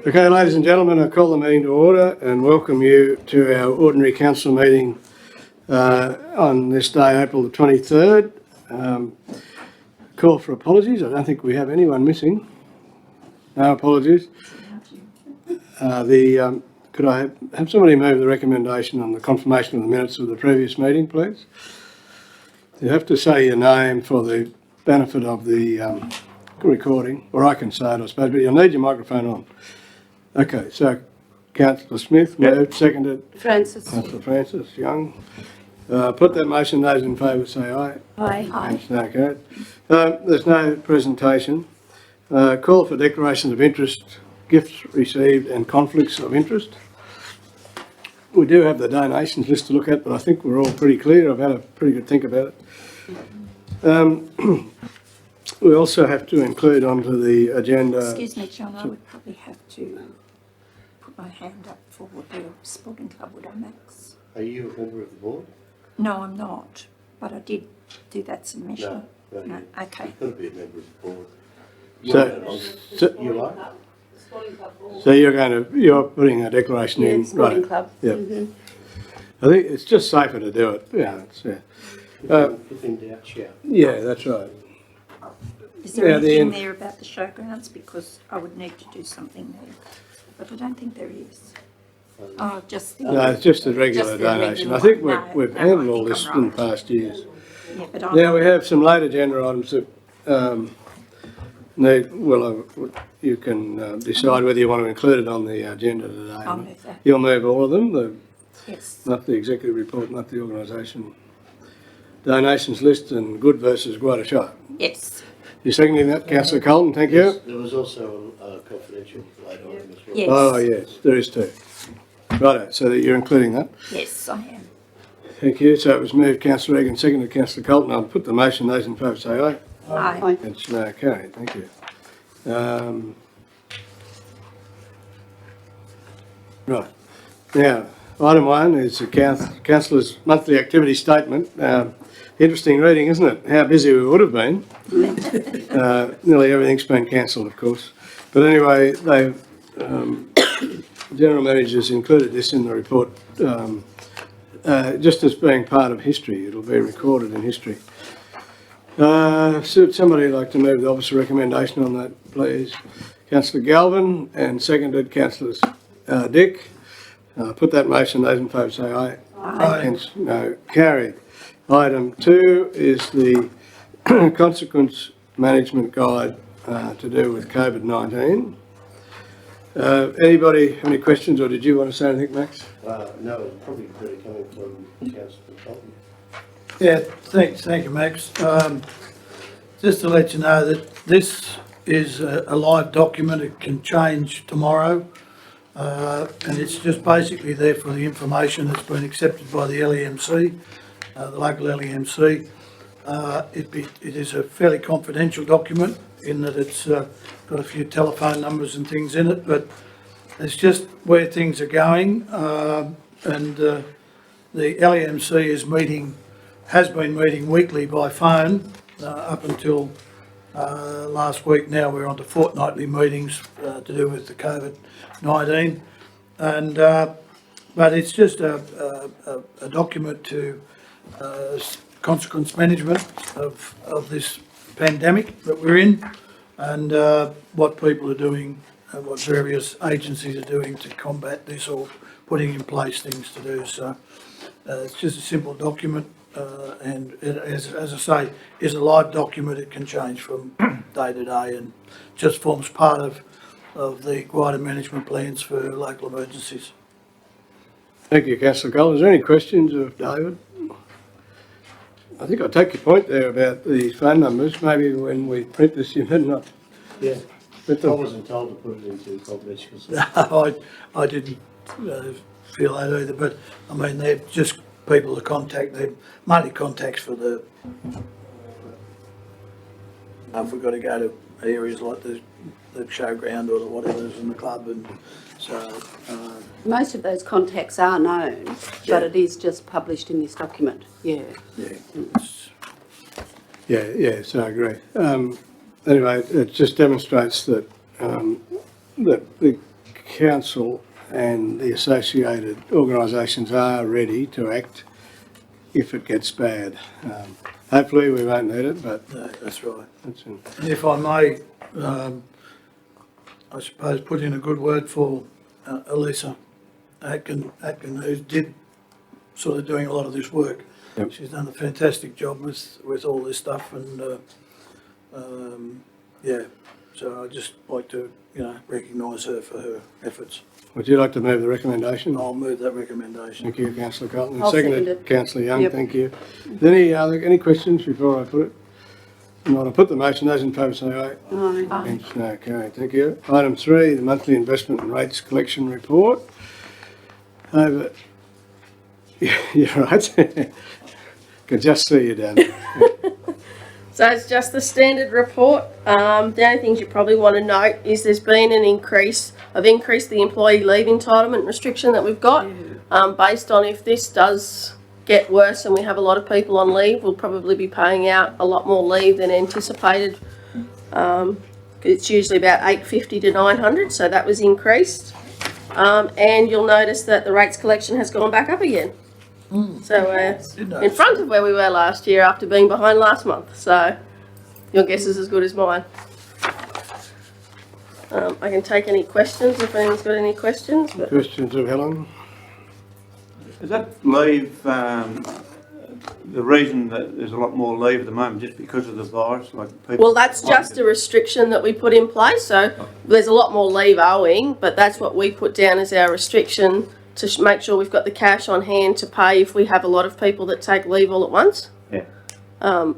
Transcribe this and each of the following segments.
Okay, ladies and gentlemen, I call the meeting to order and welcome you to our ordinary council meeting on this day, April the 23rd. Call for apologies. I don't think we have anyone missing. No apologies. Could I have somebody move the recommendation on the confirmation of the minutes of the previous meeting, please? You have to say your name for the benefit of the recording, or I can say it, I suppose, but you'll need your microphone on. Okay, so Councillor Smith moved, seconded. Francis. Councillor Francis Young. Put that motion. Those in favour say aye. Aye. Against, no carried. There's no presentation. Call for declarations of interest, gifts received and conflicts of interest. We do have the donations list to look at, but I think we're all pretty clear. I've had a pretty good think about it. We also have to include onto the agenda... Excuse me, John, I would probably have to put my hand up for the Sporting Club, would I, Max? Are you a member of the board? No, I'm not, but I did do that submission. No, Okay. You've got to be a member of the board. So, You are? so you're putting a declaration in, Sporting right? Club. Yeah. Mm-hmm. I think it's just safer to do it. Yeah, If in doubt, shout. yeah, that's right. Is there Yeah, anything there about the showgrounds? Because I would need to do something there, but I don't think there is. Oh, just the... No, it's just a regular Just the donation. regular I think one. we've No, handled I all think this I'm in right. past years. Yeah, but I'm... Now we have some late agenda items that you can decide whether you want to include it on the agenda today. I'll move that. You'll move all of them, Yes. not the executive report, not the organisation. Donations list and good versus Guada Shire. Yes. You're seconding that, Councillor Colton, thank you. There was also a confidential late item as well. Yes. Oh, yes, there is too. Righto, so that you're including that. Yes, I am. Thank you. So it was moved, Councillor Egan, seconded Councillor Colton. I'll put the motion. Those in favour say aye. Aye. It's no carried. Thank you. Right. Now, item one is the councillor's monthly activity statement. Interesting reading, isn't it? How busy we would have been. Nearly everything's been cancelled, of course. But anyway, they've General Manager's included this in the report just as being part of history. It'll be recorded in history. Would somebody like to move the officer recommendation on that, please? Councillor Galvin and seconded Councillor Dick. Put that motion. Those in favour say aye. Aye. Against, no, carried. Item 2 is the consequence management guide to do with COVID-19. Anybody have any questions, or did you want to say anything, Max? No, it's probably better coming from Councillor Colton. Yeah, thank you, Max. Just to let you know that this is a live document. It can change tomorrow, and it's just basically there for the information that's been accepted by the LEMC, the local LEMC. It is a fairly confidential document in that it's got a few telephone numbers and things in it, but it's just where things are going, and the LEMC has been meeting weekly by phone up until last week. Now we're on to fortnightly meetings to do with the COVID-19, and but it's just a document to consequence management of this pandemic that we're in, and what people are doing, what various agencies are doing to combat this, or putting in place things to do. So it's just a simple document, and it, as I say, is a live document. It can change from day to day, and just forms part of the wider management plans for local emergencies. Thank you, Councillor Colton. Is there any questions of David? I think I take your point there about the phone numbers. Maybe when we print this, you better not Yeah, print I them. wasn't told to put it into confidential. I didn't feel that either, but I mean, they're just people to contact. They're mainly contacts for the, if we've got to go to areas like the showground or the whatever's in the club, and so Most of those contacts are known, but it is just published in this document. Yeah. Yes, I agree. Anyway, it just demonstrates that that the council and the associated organisations are ready to act if it gets bad. Hopefully we won't need it, but No, that's right. that's in. And if I may, I suppose put in a good word for Elisa Atkin, who did sort of doing a lot of this work. Yep. She's done a fantastic job with all this stuff and, yeah, so I just like to, recognise her for her efforts. Would you like to move the recommendation? I'll move that recommendation. Thank you, councillor Carlton. I'll second Seconded, it. councillor Young, Yep. thank you. Any questions before I put it? Not, I'll put the motion. Those in favour say aye. Aye. Against, no, carried. Thank you. Item 3, the monthly investment and rates collection report. Over. You're right. Can just see you down there. So it's just the standard report. The only things you probably want to note is there's been an increase. I've increased the employee leave entitlement restriction that we've got. Based on if this does get worse and we have a lot of people on leave, we'll probably be paying out a lot more leave than anticipated. It's usually about $850 to $900, so that was increased. And you'll notice that the rates collection has gone back up again. So we're in front of where we were last year after being behind last month. So your guess is as good as mine. I can take any questions if anyone's got any questions. But Questions of Helen? Is that leave, the reason that there's a lot more leave at the moment, just because of the virus? Like people? well, that's just a restriction that we put in place. So there's a lot more leave owing, but that's what we put down as our restriction to make sure we've got the cash on hand to pay if we have a lot of people that take leave all at once. Yeah.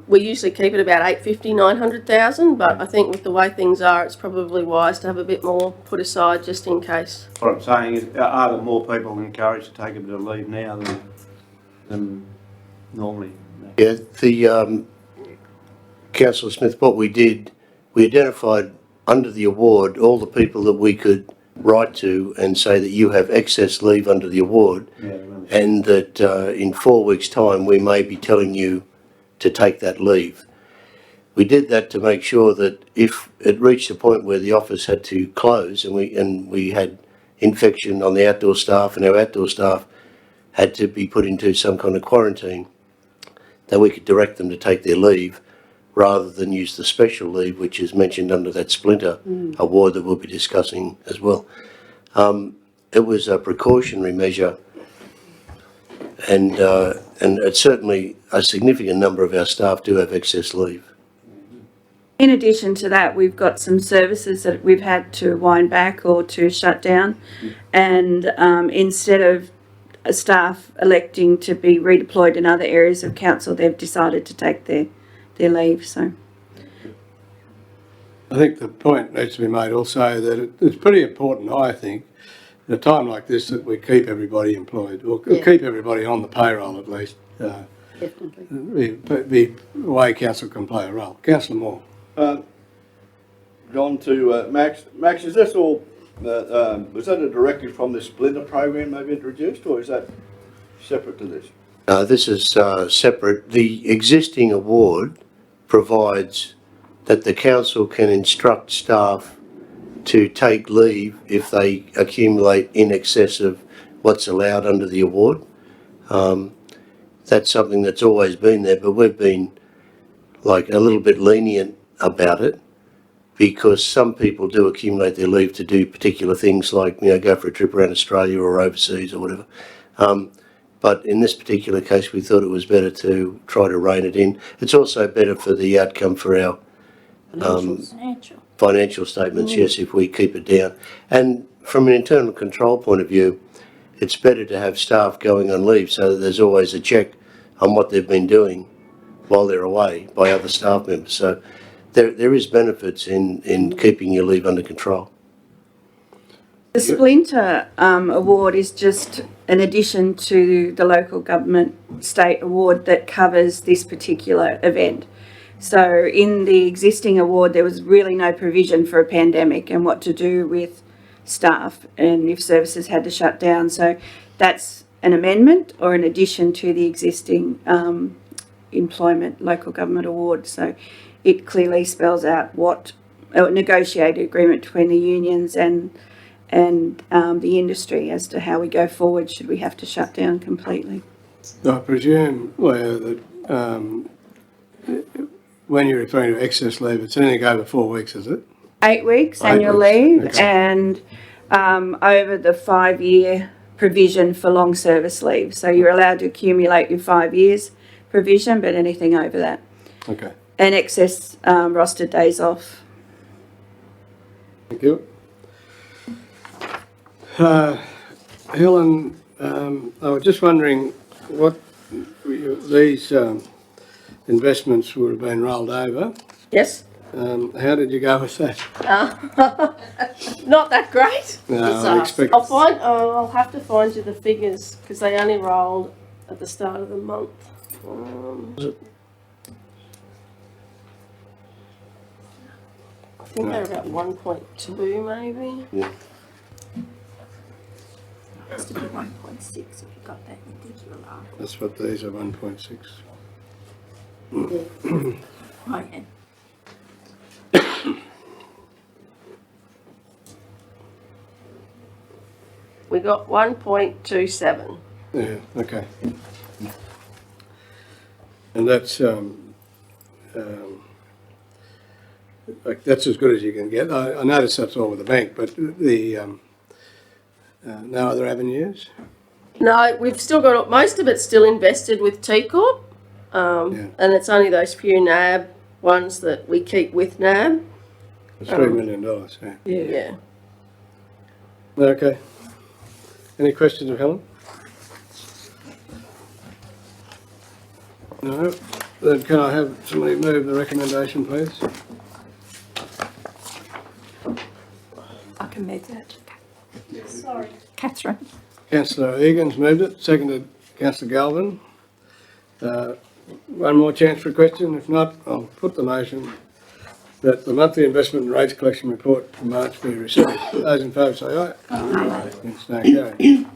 We usually keep it about 850, 900,000, but I think with the way things are, it's probably wise to have a bit more put aside just in case. What I'm saying is, are there more people encouraged to take a bit of leave now than normally? Yeah, Councillor Smith, what we did, we identified under the award all the people that we could write to and say that you have excess leave under the award, Yeah, I remember. and that in 4 weeks' time we may be telling you to take that leave. We did that to make sure that if it reached a point where the office had to close and we had infection on the outdoor staff and our outdoor staff had to be put into some kind of quarantine, that we could direct them to take their leave rather than use the special leave, which is mentioned under that Splinter award that we'll be discussing as well. It was a precautionary measure, and it's certainly a significant number of our staff do have excess leave. In addition to that, we've got some services that we've had to wind back or to shut down. And instead of staff electing to be redeployed in other areas of council, they've decided to take their leave. So I think the point needs to be made also that it's pretty important, I think, at a time like this, that we keep everybody employed, or Yeah. keep everybody on the payroll at least. Definitely. Be the way council can play a role. Councillor Moore. Gone to Max. Max, is this all, was that a directive from the Splinter program they've introduced, or is that separate to this? This is separate. The existing award provides that the council can instruct staff to take leave if they accumulate in excess of what's allowed under the award. That's something that's always been there, but we've been like a little bit lenient about it because some people do accumulate their leave to do particular things like, go for a trip around Australia or overseas or whatever. But in this particular case, we thought it was better to try to rein it in. It's also better for the outcome for our financial statements, yes, if we keep it down. And from an internal control point of view, it's better to have staff going on leave so that there's always a check on what they've been doing while they're away by other staff members. So there is benefits in keeping your leave under control. the Splinter award is just an addition to the local government state award that covers this particular event. So in the existing award, there was really no provision for a pandemic and what to do with staff and if services had to shut down. So that's an amendment or an addition to the existing employment local government award. So it clearly spells out what a negotiated agreement between the unions and and the industry as to how we go forward should we have to shut down completely. I presume, Leo, that when you're referring to excess leave, it's anything over 4 weeks, is it? 8 weeks 8 annual weeks, leave okay. and over the 5-year provision for long service leave. So you're allowed to accumulate your 5 years provision, but anything over that. Okay, And excess rostered days off. thank you. Helen, I was just wondering what these investments would have been rolled over. Yes? How did you go with that? Not that great. No, I Disaster. expect. I'll have to find you the figures because they only rolled at the start of the month. I think they're about 1.2 maybe. Yeah. Has to be 1.6 if you got that, you think you're allowed. That's what these are, 1.6. Oh, yeah. We got 1.27. Yeah, okay. And that's, like, that's as good as you can get. I noticed that's all with the bank, but the, no other avenues? No, we've still got most of it's still invested with T Corp, Yeah. and it's only those few NAB ones that we keep with NAB. It's $3 million, yeah. Yeah. Okay. Any questions of Helen? No? Then can I have somebody move the recommendation, please? I can move that. Sorry. Catherine. Councillor Egan's moved it, seconded Councillor Galvin. One more chance for a question, if not, I'll put the motion that the monthly investment and rates collection report for March be received. Those in favour say aye. Aye. Against no carry.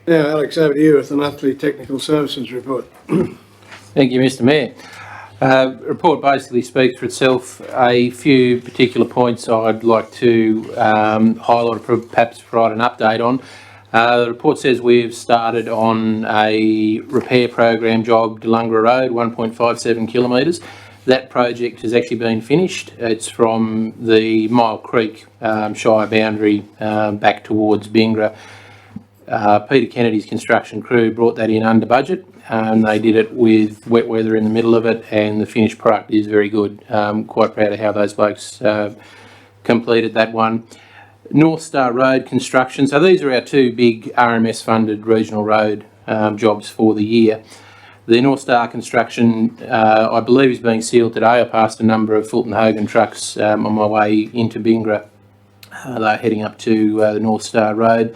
Now, Alex, over to you with the monthly technical services report. Thank you, Mr. Mayor. Report basically speaks for itself. A few particular points I'd like to highlight or perhaps provide an update on. The report says we've started on a repair program job, Delungra Road, 1.57 kilometres. That project has actually been finished. It's from the Mile Creek Shire boundary back towards Bingra. Peter Kennedy's construction crew brought that in under budget, and they did it with wet weather in the middle of it, and the finished product is very good. Quite proud of how those blokes completed that one. North Star Road construction. So these are our two big RMS funded regional road jobs for the year. The North Star construction, I believe, is being sealed today. I passed a number of Fulton Hogan trucks on my way into Bingra. They're heading up to the North Star Road.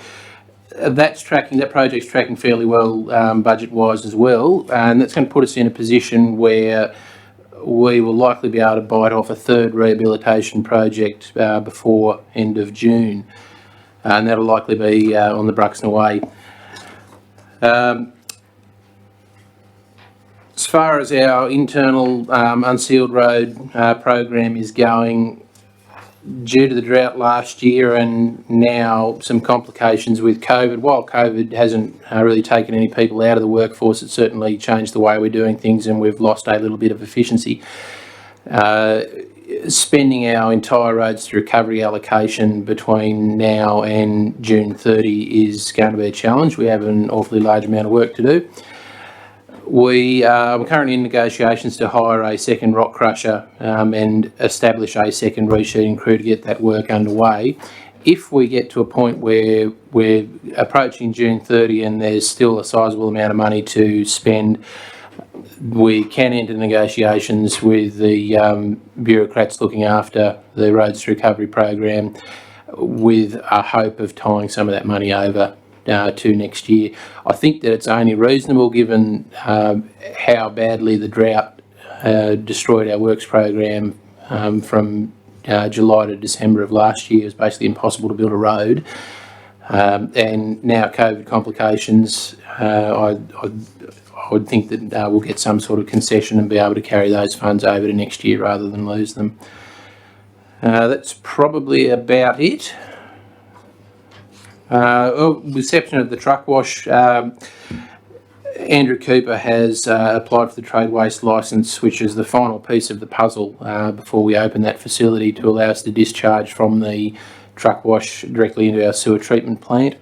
That project's tracking fairly well budget-wise as well, and that's going to put us in a position where we will likely be able to bite off a third rehabilitation project before end of June, and that'll likely be on the Bruxner Way. As far as our internal unsealed road program is going, due to the drought last year and now some complications with COVID, while COVID hasn't really taken any people out of the workforce, it certainly changed the way we're doing things and we've lost a little bit of efficiency. Spending our entire roads to recovery allocation between now and June 30 is going to be a challenge. We have an awfully large amount of work to do. We are currently in negotiations to hire a second rock crusher and establish a second resheeting crew to get that work underway. If we get to a point where we're approaching June 30 and there's still a sizable amount of money to spend, we can enter negotiations with the bureaucrats looking after the Roads to Recovery program with a hope of tying some of that money over to next year. I think that it's only reasonable given how badly the drought destroyed our works program from July to December of last year. It was basically impossible to build a road, and now COVID complications. I would think that we'll get some sort of concession and be able to carry those funds over to next year rather than lose them. That's probably about it. With the exception of the truck wash, Andrew Cooper has applied for the trade waste licence, which is the final piece of the puzzle before we open that facility to allow us to discharge from the truck wash directly into our sewer treatment plant.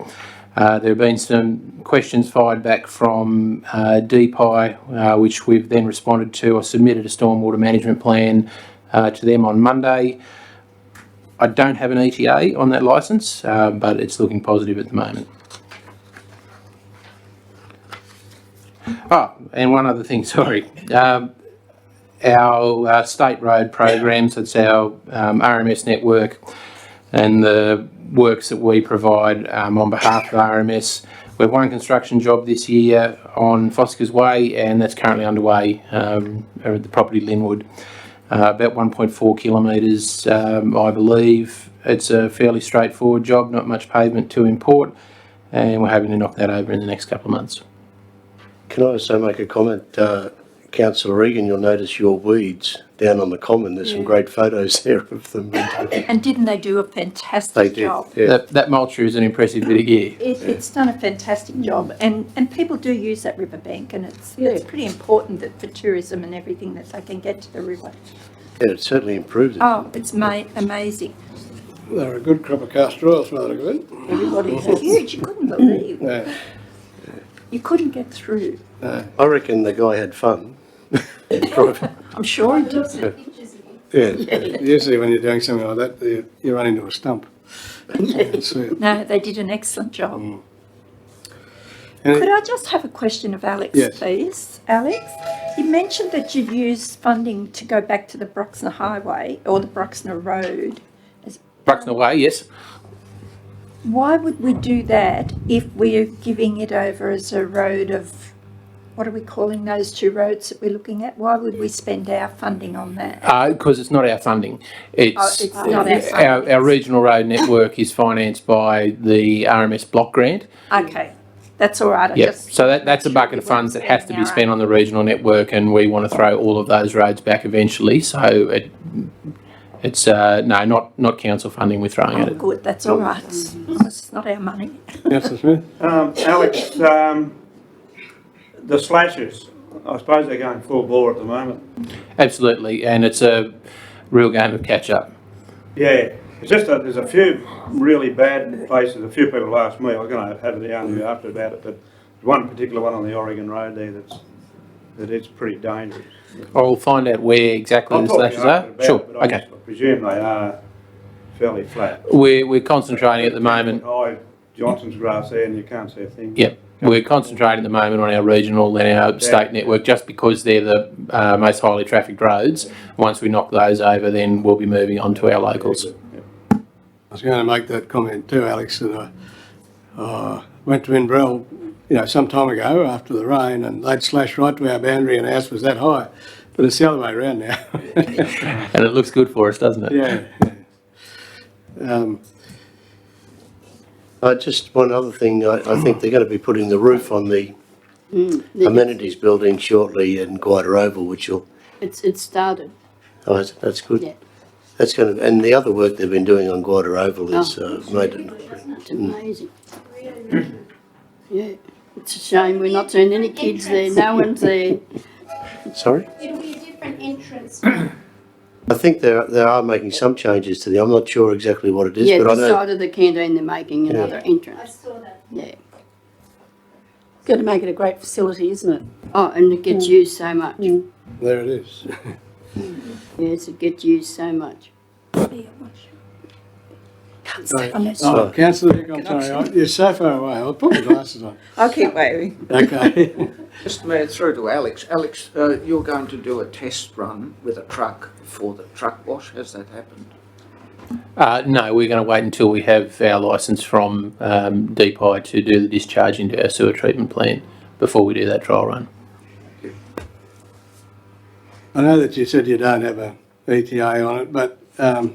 There have been some questions fired back from DPI, which we've then responded to. I submitted a stormwater management plan to them on Monday. I don't have an ETA on that licence, but it's looking positive at the moment. Oh, and one other thing, sorry. Our state road programs, it's our RMS network and the works that we provide on behalf of RMS. We've won a construction job this year on Foskers Way, and that's currently underway at the property Linwood. About 1.4 kilometres, I believe. It's a fairly straightforward job, not much pavement to import, and we're hoping to knock that over in the next couple of months. Can I also make a comment? Councillor Regan, you'll notice your weeds down on the common. There's some great photos there of them. And didn't they do a fantastic They did, job? yeah. That mulcher is an impressive bit of gear. It's done a fantastic job, and people do use that riverbank, and it's pretty important that for tourism and everything that they can get to the river. Yeah, it certainly improved it. Oh, it's amazing. They're a good crop of castor oils, by the look of it. Everybody's huge. You couldn't believe. Yeah. You couldn't get through. I reckon the guy had fun. I'm sure he did. Yeah. Usually when you're doing something like that, you run into a stump. You can see it. No, they did an excellent job. And Could I just have a question of Alex, Yes. please? Alex, you mentioned that you've used funding to go back to the Broxner Highway or the Broxner Road. Bruxner Way, yes. Why would we do that if we're giving it over as a road of, what are we calling those two roads that we're looking at? Why would we spend our funding on that? Because it's not our funding. It's not our funding. Our regional road network is financed by the RMS block grant. Okay, that's all right. Yep. So that's a bucket of funds that has to be spent on the regional network, and we want to throw all of those roads back eventually. So it's not council funding we're throwing at Oh, it. good, that's all right. It's not our money. Councillor Smith? Alex, the slashes, I suppose they're going full bore at the moment. Absolutely, and it's a real game of catch up. Yeah, it's just that there's a few really bad places. A few people asked me, I'm going to have the answer after about it, but there's one particular one on the Oregon Road there that it's pretty dangerous. I'll find out where exactly I'll the talk to you slashes are. after about Sure, it, but okay. I presume they are fairly flat. We're concentrating at the moment. High Johnson's grass there and you can't see a thing. Yep. We're concentrating at the moment on our regional and our state network just because they're the most highly trafficked roads. Once we knock those over, then we'll be moving on to our locals. I was going to make that comment too, Alex, that I went to Inbrell, some time ago after the rain, and they'd slashed right to our boundary and ours was that high. But it's the other way around now. And it looks good for us, doesn't it? Yeah. Just one other thing, I think they're going to be putting the roof on the amenities building shortly in Guida Oval, which will, It's started. that's good. Yeah. That's going to, and the other work they've been doing on Guida Oval is made it. It's amazing. Yeah, it's a shame we're not seeing any kids there. No one's there. Sorry? It'll be a different entrance. I think they are making some changes to I'm not sure exactly what it is, Yeah, but I the know. side of the canteen, they're making another I entrance. saw that. Yeah. Got to make it a great facility, isn't it? Oh, and it gets used so much. There it is. Yes, it gets used so much. Can't stay on that. Oh, Councillor Dick, I'm sorry, you're so far away. I'll put my glasses on. I'll keep waving. Okay. Just through to Alex. Alex, you're going to do a test run with a truck for the truck wash. Has that happened? No, we're going to wait until we have our licence from DPI to do the discharge into our sewer treatment plant before we do that trial run. I know that you said you don't have a ETA on it, but have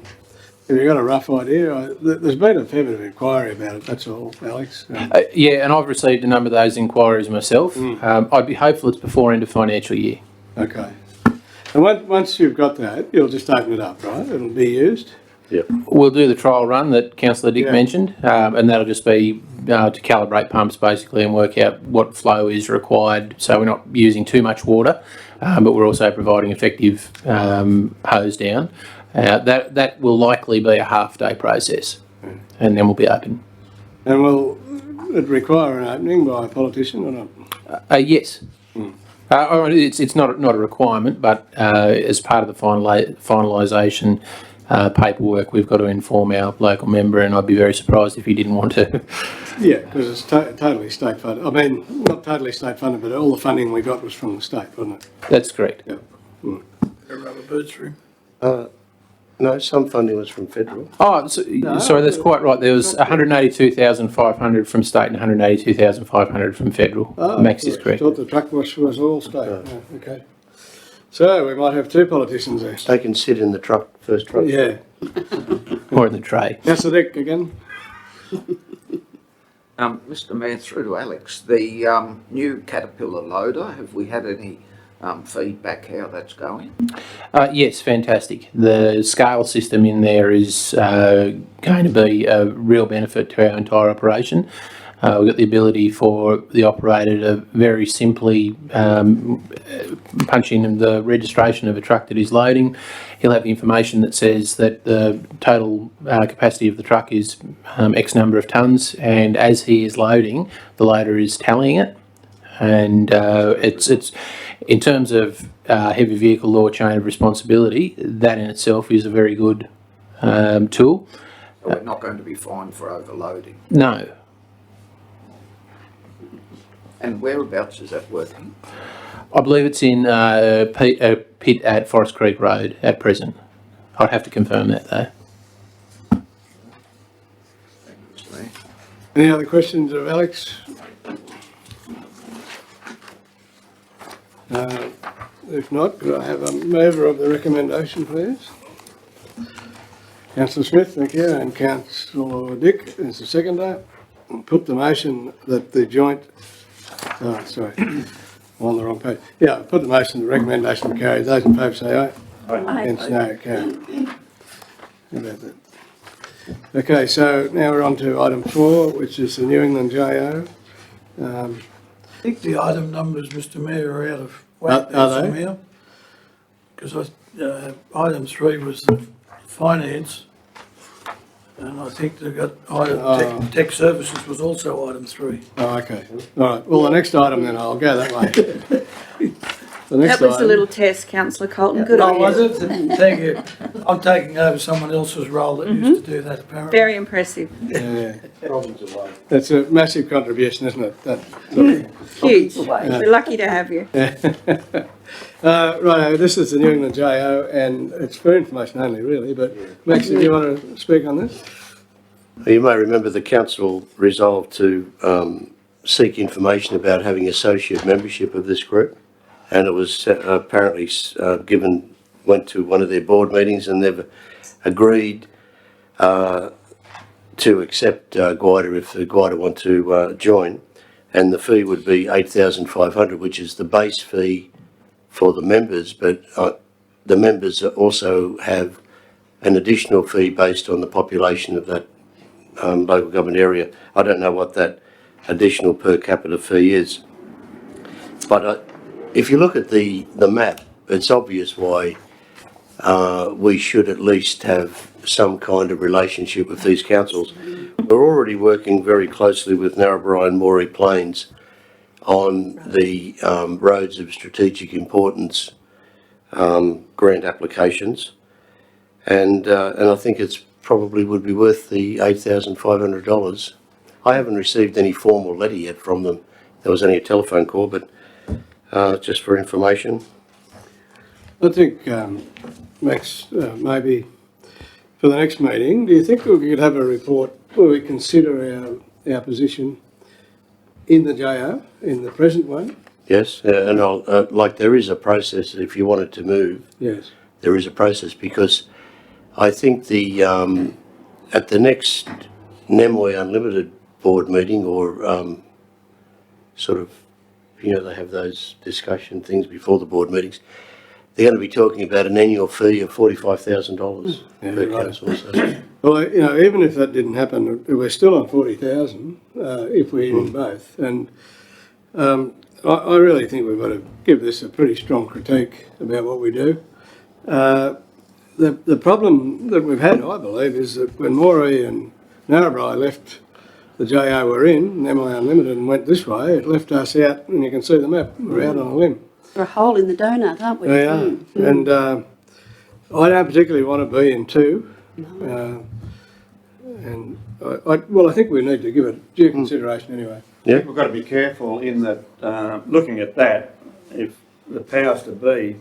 you got a rough idea? There's been a fair bit of inquiry about it, that's all, Alex. Yeah, and I've received a number of those inquiries myself. I'd be hopeful it's before end of financial year. Okay. And once you've got that, you'll just open it up, right? It'll be used? We'll do the trial run that Councillor Dick Yeah. mentioned, and that'll just be to calibrate pumps basically and work out what flow is required, so we're not using too much water, but we're also providing effective hose down. That will likely be a half-day process, and then we'll be open. And will it require an opening by a politician or not? Yes. It's not a requirement, but as part of the finalisation paperwork, we've got to inform our local member, and I'd be very surprised if he didn't want to. Yeah, because it's totally state funded. I mean, not totally state funded, but all the funding we got was from the state, wasn't it? That's correct. Yeah. A rubber boots for him. No, some funding was from federal. Oh, sorry, that's quite right. There was 182,500 from state and 182,500 from federal. Max is I correct. thought the truck wash was all state. Oh, okay. So we might have two politicians there. They can sit in the first truck. Yeah. Or in the tray. Councillor Dick again. Mr Mayor, through to Alex, the new Caterpillar loader, have we had any feedback how that's going? Yes, fantastic. The scale system in there is going to be a real benefit to our entire operation. We've got the ability for the operator to very simply punch in the registration of a truck that he's loading. He'll have information that says that the total capacity of the truck is X number of tonnes, and as he is loading, the loader is tallying it. And it's in terms of heavy vehicle law chain of responsibility, that in itself is a very good tool. We're not going to be fined for overloading. No. And whereabouts is that working? I believe it's in a pit at Forest Creek Road at present. I'd have to confirm that though. Thank you, Mr Mayor. Any other questions of Alex? If not, could I have a mover of the recommendation, please? Councillor Smith, thank you, and Councillor Dick is the seconder. Put the motion that the joint, sorry, I'm on the wrong page. Yeah, put the motion, the recommendation be carried. Those in favour say aye. Aye. Against no, carried. How about that? Okay, so now we're on to item 4, which is the New England JO. I think the item numbers, Mr Mayor, are out of whack there Are they? somehow. Because item 3 was the finance, and I think they've got item tech services was also item 3. Oh, okay. All right. Well, the next item then, I'll go that way. The next That was a item- little test, Councillor Colton. Good Oh, on was you. it? Thank you. I'm taking over someone else's role that used to do that apparently. Very impressive. Yeah. That's a massive contribution, isn't it? That, Huge. We're lucky to have you. right, this is the New England JO, and it's for information only, really. But Max, do you want to speak on this? You may remember the council resolved to seek information about having associate membership of this group, and it was apparently went to one of their board meetings, and they've agreed to accept GWIDA if the GWIDA want to join, and the fee would be $8,500, which is the base fee for the members, but the members also have an additional fee based on the population of that local government area. I don't know what that additional per capita fee is, but if you look at the map, it's obvious why we should at least have some kind of relationship with these councils. We're already working very closely with Narrabri and Moree Plains on the roads of strategic importance grant applications, and I think it's probably would be worth the $8,500. I haven't received any formal letter yet from them. There was only a telephone call, but just for information. I think, Max, maybe for the next meeting, do you think we could have a report where we consider our position in the JO, in the present one? Yes, and I'll, like there is a process if you wanted to move. Yes. There is a process because I think the at the next Nemoi Unlimited board meeting or sort of, you know, they have those discussion things before the board meetings. they're going to be talking about an annual fee of $45,000 Yeah, per right. council. So. Well, you know, even if that didn't happen, we're still on 40,000 if we're in both. And I really think we've got to give this a pretty strong critique about what we do. The problem that we've had, I believe, is that when Moree and Narrabri left the JO we're in, MI Unlimited, and went this way, it left us out, and you can see the map, we're out on a limb. We're a hole in the donut, aren't we? We are. And I don't particularly want to be in two. And I think we need to give it due consideration anyway. I think we've got to be careful in that, looking at that, if the powers to be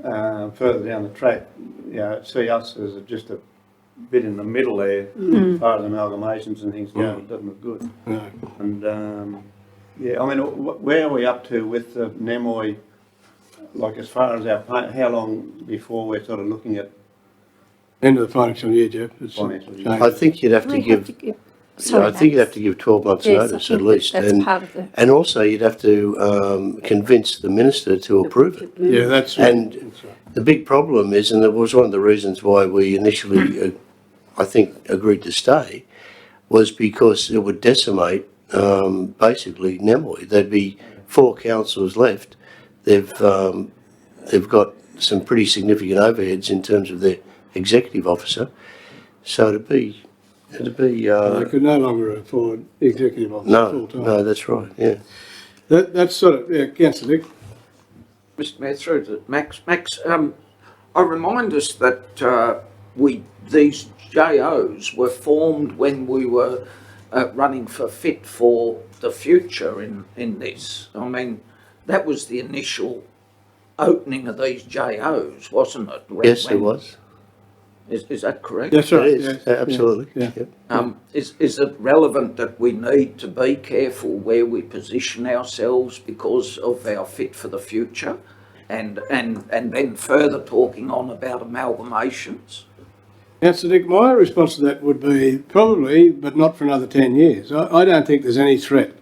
further down the track, you know, see us as just a bit in the middle there, as far as amalgamations and things go, it doesn't look good. No. And yeah, I mean, where are we up to with the Nemoi? Like, as far as our how long before we're sort of looking at End of the financial year, Jeff. It's financial year? changed. I think you'd have to We give. have to give. I Sorry, think you'd Max. have to give 12 months Yes, I notice think at least, that's part of the. and also you'd have to convince the minister to approve it. Yeah, that's right. And That's right. the big problem is, and it was one of the reasons why we initially, I think, agreed to stay, was because it would decimate basically Nemoi. There'd be 4 councils left. They've got some pretty significant overheads in terms of their executive officer. So it'd be. They could no longer afford executive officer full-time. No, that's right. Yeah. That's sort of, yeah, Councillor Dick. Mr Mayor, through to Max. I remind us that these JOs were formed when we were running for Fit for the Future in this. I mean, that was the initial opening of these JOs, wasn't it? Yes, it was. Is that correct? That's It right. is, yes. absolutely. Yeah. Yep. Is it relevant that we need to be careful where we position ourselves because of our Fit for the Future, and then further talking on about amalgamations? Councillor Dick, my response to that would be probably, but not for another 10 years. I don't think there's any threat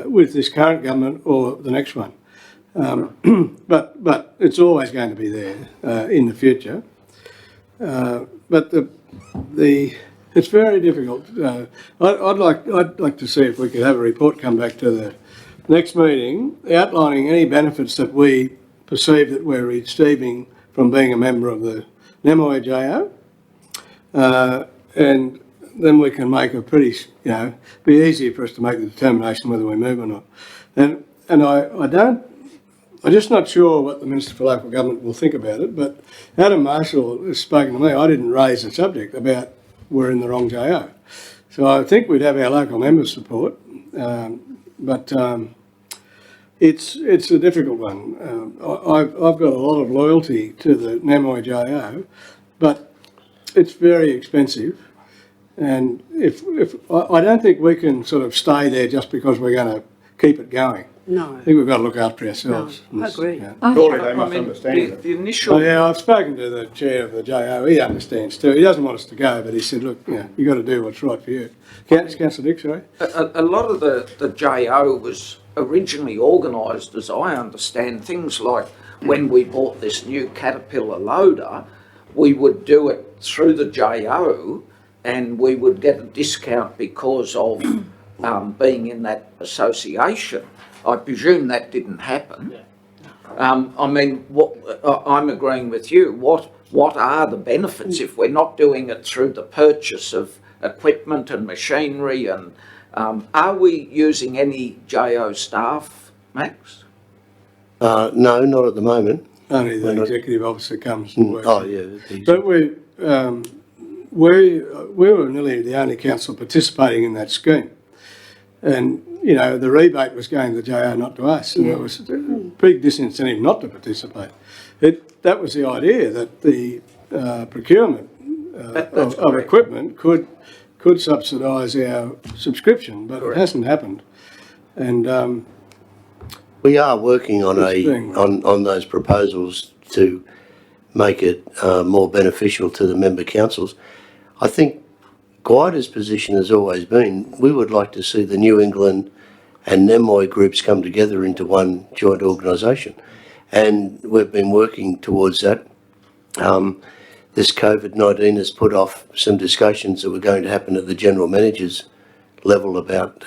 with this current government or the next one. But it's always going to be there in the future. But it's very difficult. I'd like to see if we could have a report come back to the next meeting outlining any benefits that we perceive that we're receiving from being a member of the Nemoi JO. And then we can make a pretty, be easier for us to make the determination whether we move or not. And I'm just not sure what the Minister for Local Government will think about it, but Adam Marshall has spoken to me. I didn't raise the subject about we're in the wrong JO. So I think we'd have our local members' support, but it's a difficult one. I've got a lot of loyalty to the Nemoi JO, but it's very expensive. And if I don't think we can sort of stay there just because we're going to keep it going. No. I think we've got to look after ourselves. No, I agree. Yeah. Surely they must understand that. The initial. Oh, yeah, I've spoken to the chair of the JO. He understands too. He doesn't want us to go, but he said, look, you've got to do what's right for you. Councillor Dick, sorry? A lot of the JO was originally organised, as I understand, things like when we bought this new Caterpillar loader, we would do it through the JO and we would get a discount because of being in that association. I presume that didn't happen. I mean, I'm agreeing with you. What are the benefits if we're not doing it through the purchase of equipment and machinery? And are we using any JO staff, Max? Uh, No, not at the moment. Only the Why not? executive officer comes and works. Oh, yeah. But we were nearly the only council participating in that scheme. And, the rebate was going to the JO, not to us. And it was a big disincentive not to participate. That was the idea, that the procurement That's of correct. equipment could subsidise our subscription, but it hasn't happened. And We are working on It's being- on those proposals to make it more beneficial to the member councils. I think Guaida's position has always been, we would like to see the New England and Nemoi groups come together into one joint organisation. and we've been working towards that. This COVID-19 has put off some discussions that were going to happen at the general manager's level about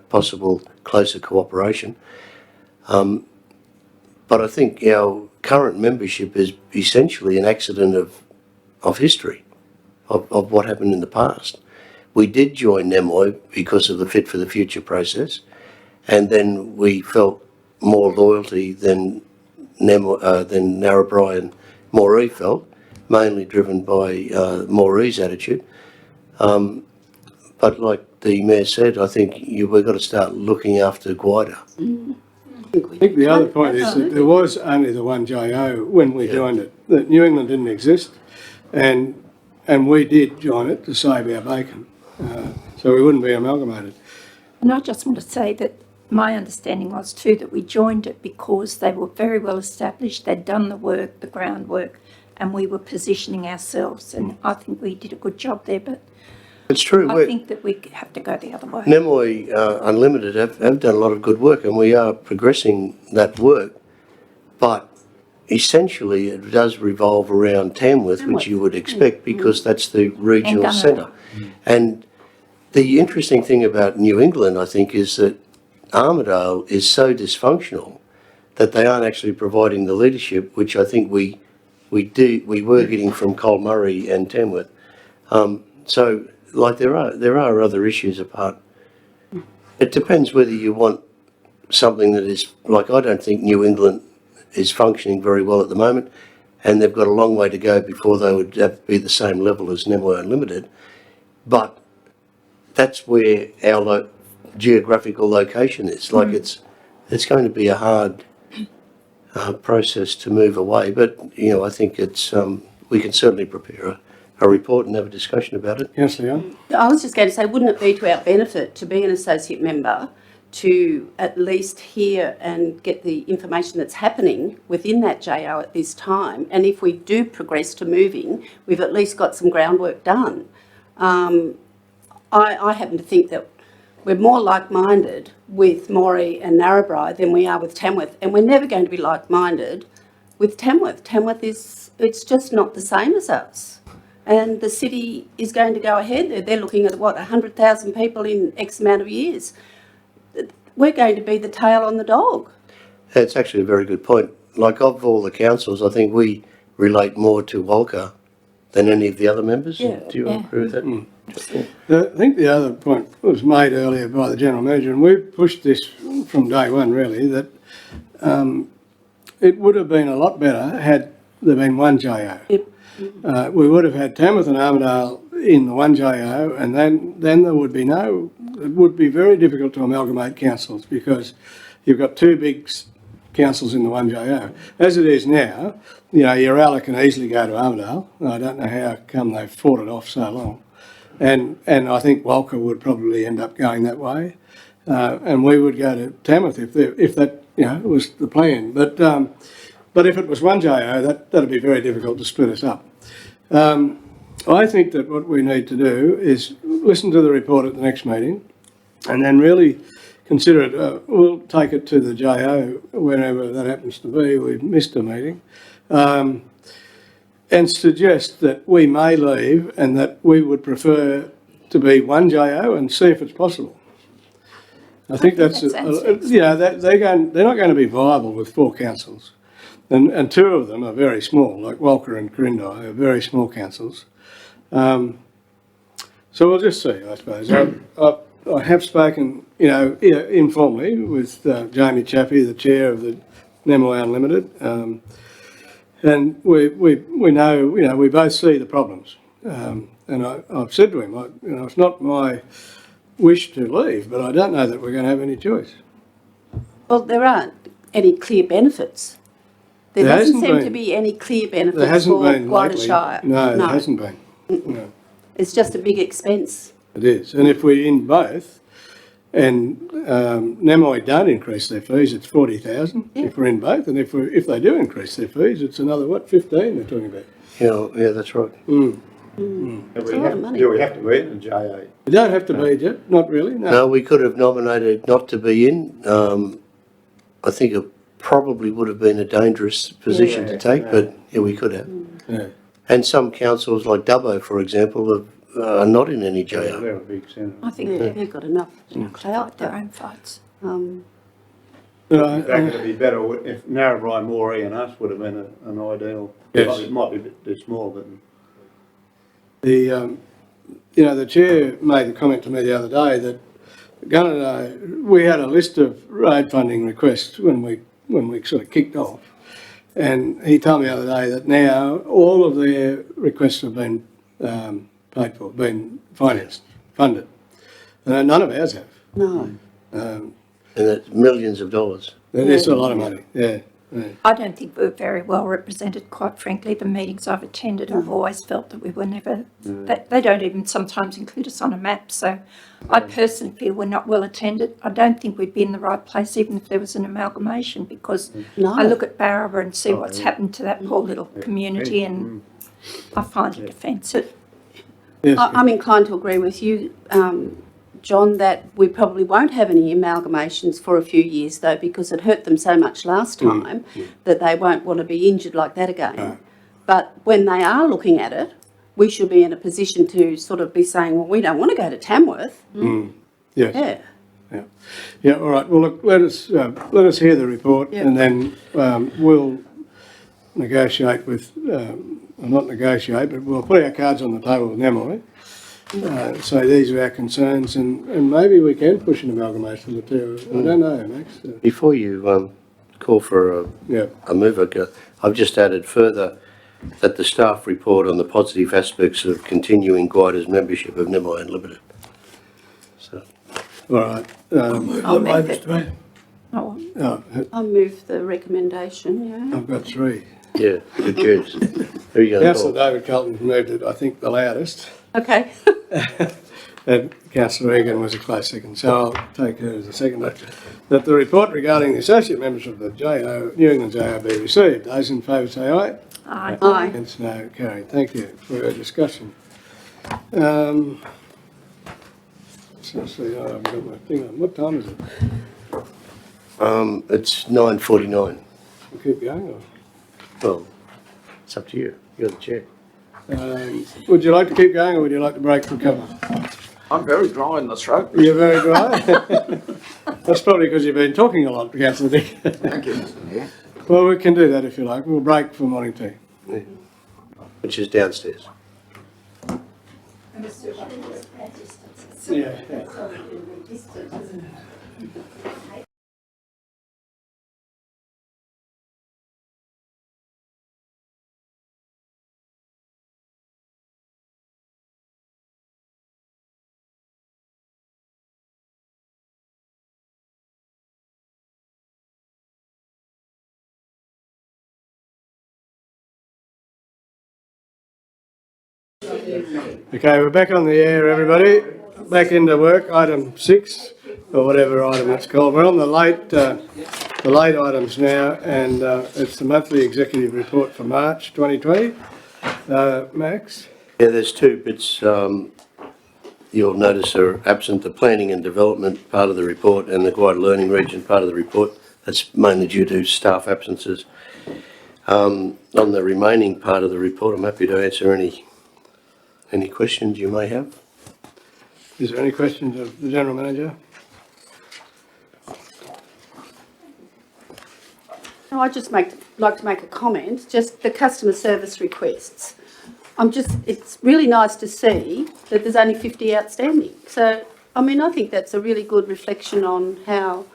possible closer cooperation. But I think our current membership is essentially an accident of history, of what happened in the past. We did join NEMOI because of the Fit for the Future process, and then we felt more loyalty than Narrabri and Moree felt, mainly driven by Moree's attitude. But like the Mayor said, I think we've got to start looking after Guida. I think the other point is that there was only the one JO when we joined it, that New England didn't exist, and we did join it to save our bacon, so we wouldn't be amalgamated. And I just want to say that my understanding was too that we joined it because they were very well established, they'd done the work, the groundwork, and we were positioning ourselves, and I think we did a good job there, but It's true. I think that we have to go the other way. NEMOI Unlimited have done a lot of good work, and we are progressing that work, but essentially it does revolve around Tamworth, which you would expect because that's the regional Gunnedah. centre. And the interesting thing about New England, I think, is that Armidale is so dysfunctional that they aren't actually providing the leadership, which I think we were getting from Colmurray and Tamworth. So, like, there are other issues apart. It depends whether you want something that is, like, I don't think New England is functioning very well at the moment, and they've got a long way to go before they would have to be the same level as NEMOI Unlimited. But that's where our geographical location is. Like, it's going to be a hard process to move away, but, you know, I think it's we can certainly prepare a report and have a discussion about it. Yes, Leon? I was just going to say, wouldn't it be to our benefit to be an associate member to at least hear and get the information that's happening within that JO at this time? And if we do progress to moving, we've at least got some groundwork done. I happen to think that we're more like-minded with Moree and Narrabri than we are with Tamworth, and we're never going to be like-minded with Tamworth. Tamworth it's just not the same as us. And the city is going to go ahead. They're looking at, 100,000 people in X amount of years. We're going to be the tail on the dog. That's actually a very good point. Like, of all the councils, I think we relate more to Walker than any of the other members. Yeah. Do you agree with that? I think the other point was made earlier by the General Manager, and we've pushed this from day one really, that it would have been a lot better had there been one JO. Yep. We would have had Tamworth and Armidale in the one JO, and then there would be it would be very difficult to amalgamate councils because you've got two big councils in the one JO. As it is now, you know, Uralla can easily go to Armidale. I don't know how come they've fought it off so long. And I think Walker would probably end up going that way. And we would go to Tamworth if that, you know, was the plan. But if it was one JO, that'd be very difficult to split us up. I think that what we need to do is listen to the report at the next meeting and then really consider it. We'll take it to the JO whenever that happens to be. We've missed a meeting. And suggest that we may leave and that we would prefer to be one JO and see if it's possible. I think that's they're not going to be viable with four councils. And two of them are very small, like Walker and Corindi are very small councils. So we'll just see, I suppose. I have spoken, you know, informally with Jamie Chappie, the chair of the NEMOI Unlimited, and we know, you know, we both see the problems. And I've said to him, you know, it's not my wish to leave, but I don't know that we're going to have any choice. Well, there aren't any clear benefits. There doesn't seem to be any clear benefits There hasn't for been Guida lately. Shire. No, there hasn't been. No. It's just a big expense. It is. And if we're in both, and NEMOI don't increase their fees, it's 40,000 if we're in both. And if they do increase their fees, it's another, 15 they're talking about. Yeah, that's right. It's a lot of money. Do we have to be in a JA? You don't have to be, Jet, not really, no. No, we could have nominated not to be in. I think probably would have been a dangerous position to take, but yeah, we could have. Yeah. And some councils, like Dubbo, for example, are not in any JO. They're a big centre. I think they've got enough clout. Their own fights. But In fact, it'd be better if Narrabri, Moree and us would have been an ideal. Yes. It might be a bit too small, but the, the chair made a comment to me the other day that Gunnedah, we had a list of road funding requests when we sort of kicked off. And he told me the other day that now all of their requests have been paid for, been financed, funded. And none of ours have. No. And that's millions of dollars. That is a lot of money, yeah. I don't think we were very well represented, quite frankly. The meetings I've attended, I've always felt that we were never, that they don't even sometimes include us on a map. So I personally feel we're not well attended. I don't think we'd be in the right place even if there was an amalgamation, because No. I look at Barraba and see what's happened to that poor little community, and I find it offensive. Yes, I'm inclined to agree with you, John, that we probably won't have any amalgamations for a few years though, because it hurt them so much last time that they won't want to be injured like that again. But when they are looking at it, we should be in a position to sort of be saying, well, we don't want to go to Tamworth. yes. Yeah. Yeah, all right. Well, look, let us hear the report, Yeah. and then we'll negotiate with, well, not negotiate, but we'll put our cards on the table with Nemoi. So these are our concerns, and maybe we can push an amalgamation of the two. I don't know, Max. Before you call for Yeah. a move, I've just added further that the staff report on the positive aspects of continuing Guaida's membership of Nemoi Unlimited. So, All right. I'll That way, move it. Mr Mayor. Oh, I'll move the recommendation, yeah. I've got three. yeah, good choice. Who are you going to Councillor call? David Carlton moved it, I think, the loudest. Okay. And Councillor Egan was a close second, so I'll take her as a second. That the report regarding the associate members of the New England JO be received. Those in favour say aye. Aye. Aye. Against no, carried. Thank you for your discussion. So see, I haven't got my thing on. What time is it? It's 9:49. We'll keep going, or? Well, it's up to you. You're the chair. Would you like to keep going, or would you like to break for cover? I'm very dry in the throat. You're very dry. That's probably because you've been talking a lot, Councillor Dick. Thank you, Mr Mayor. Well, we can do that if you like. We'll break for morning tea. Which is downstairs. Yeah. Okay, we're back on the air, everybody. Back into work, item 6, or whatever item it's called. We're on the late items now, and it's the monthly executive report for March 2020. Max? Yeah, there's two bits you'll notice are absent, the planning and development part of the report and the Guaida Learning Region part of the report. That's mainly due to staff absences. On the remaining part of the report, I'm happy to answer any questions you may have. Is there any questions of the General Manager? No, I'd just like to make a comment, just the customer service requests. It's really nice to see that there's only 50 outstanding. So, I mean, I think that's a really good reflection on how,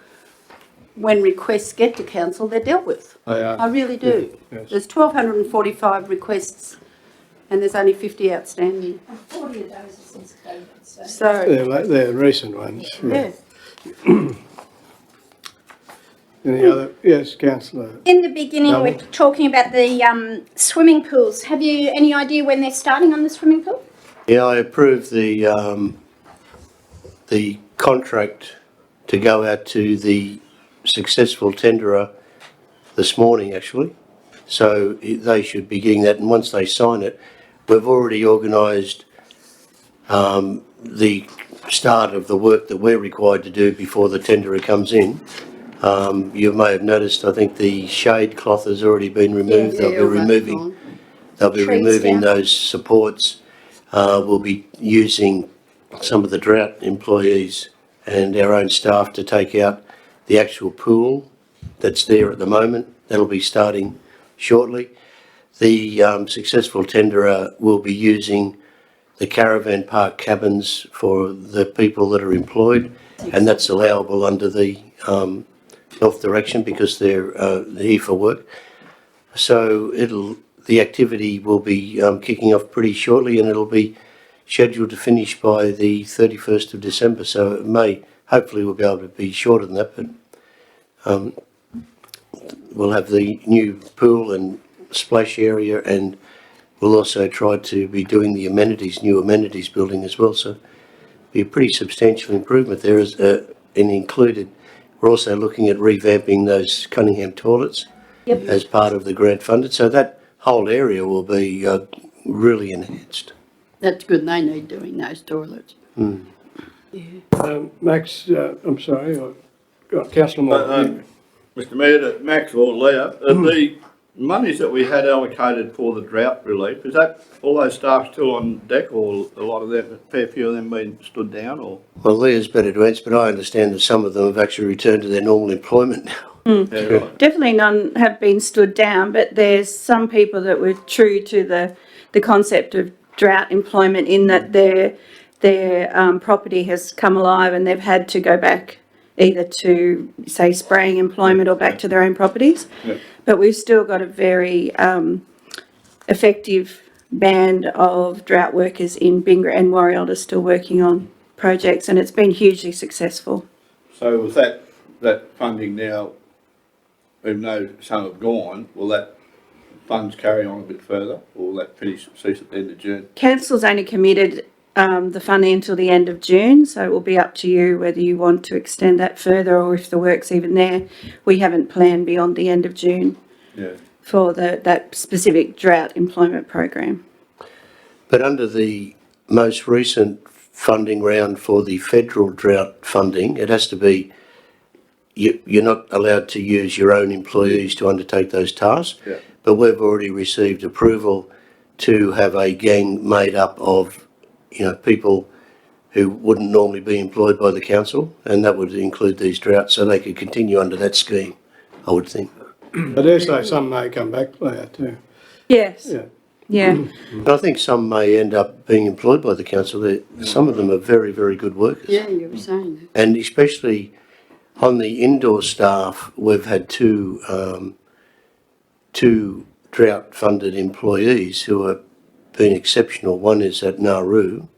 when requests get to council, they're dealt with. They are. I really do. Yes. There's 1,245 requests and there's only 50 outstanding. 40 of those are since COVID, so. So, They're recent ones. yeah. Any other? Yes, Councillor. In the beginning, No. we're talking about the swimming pools. Have you any idea when they're starting on the swimming pool? Yeah, I approved the contract to go out to the successful tenderer this morning, actually. So they should be getting that, and once they sign it, we've already organised the start of the work that we're required to do before the tenderer comes in. You may have noticed, I think the shade cloth has already been removed. They'll be removing Trees down. those supports. We'll be using some of the drought employees and our own staff to take out the actual pool that's there at the moment. That'll be starting shortly. The successful tenderer will be using the caravan park cabins for the people that are employed, and that's allowable under the health direction because they're here for work. So the activity will be kicking off pretty shortly, and it'll be scheduled to finish by the 31st of December. So it may, hopefully we'll be able to be shorter than that, but we'll have the new pool and splash area, and we'll also try to be doing the amenities, new amenities building as well. So be a pretty substantial improvement there. And included, we're also looking at revamping those Cunningham toilets as part of the grant funded. So that whole area will be really enhanced. That's good, they need doing those toilets. Max, I'm sorry, I've got Councillor Moore. Mr Mayor, Max or Leah, the monies that we had allocated for the drought relief, is that all those staff still on deck, or a lot of them, a fair few of them been stood down, or? Well, Leah's better to answer, but I understand that some of them have actually returned to their normal employment now. Yeah, right. Definitely none have been stood down, but there's some people that were true to the concept of drought employment in that their property has come alive and they've had to go back either to, say, spraying employment or back to their own properties. Yeah. But we've still got a very effective band of drought workers in Bingara and Warrialda still working on projects, and it's been hugely successful. So with that funding now, even though some have gone, will that funds carry on a bit further, or will that cease at the end of June? Council's only committed the funding until the end of June, so it will be up to you whether you want to extend that further or if the work's even there. We haven't planned beyond the end of June for that specific drought employment program. But under the most recent funding round for the federal drought funding, it has to be, you're not allowed to use your own employees to undertake those tasks. Yeah. But we've already received approval to have a gang made up of, people who wouldn't normally be employed by the council, and that would include these droughts, so they could continue under that scheme, I would think. I dare say some may come back later too. Yes. Yeah. Yeah. And I think some may end up being employed by the council. Some of them are very, very good workers. Yeah, you were saying that. And especially on the indoor staff, we've had two drought-funded employees who have been exceptional. One is at Nauru,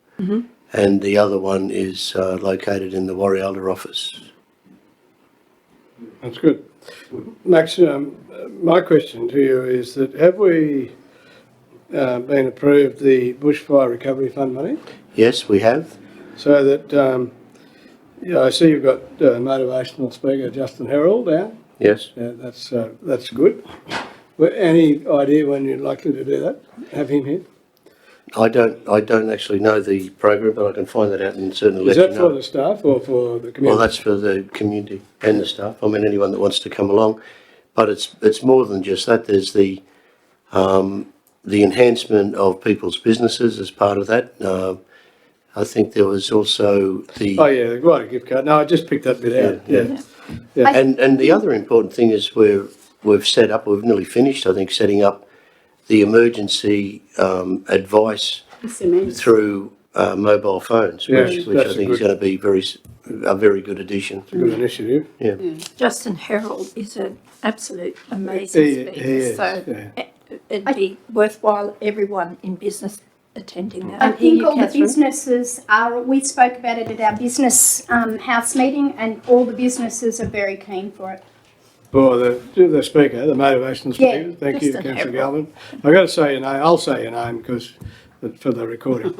and the other one is located in the Warrialda office. That's good. Max, my question to you is that have we been approved the Bushfire Recovery Fund money? Yes, we have. So that, I see you've got motivational speaker Justin Herald down. Yes. Yeah, that's good. Any idea when you're likely to do that? Have him here? I don't actually know the program, but I can find that out and certainly Is let you that know. for the staff or for the community? Well, that's for the community and the staff. I mean, anyone that wants to come along. But it's more than just that. There's the enhancement of people's businesses as part of that. I think there was also the... Oh, yeah, the quite a gift card. No, I just picked that bit out. Yeah. And the other important thing is we've set up, we've nearly finished, I think, setting up the emergency advice through mobile phones, Yes, which I think is going to be a very good addition. Good initiative. Yeah. Justin Herald is an absolute amazing He speaker, is, so yeah. it'd be worthwhile everyone in business attending that. I think all the businesses we spoke about it at our business house meeting, and all the businesses are very keen for it. For the speaker, the motivational speaker. Yeah, Thank you, Justin Councillor Herald. Galvin. I've got to say your name. I'll say your name because for the recording.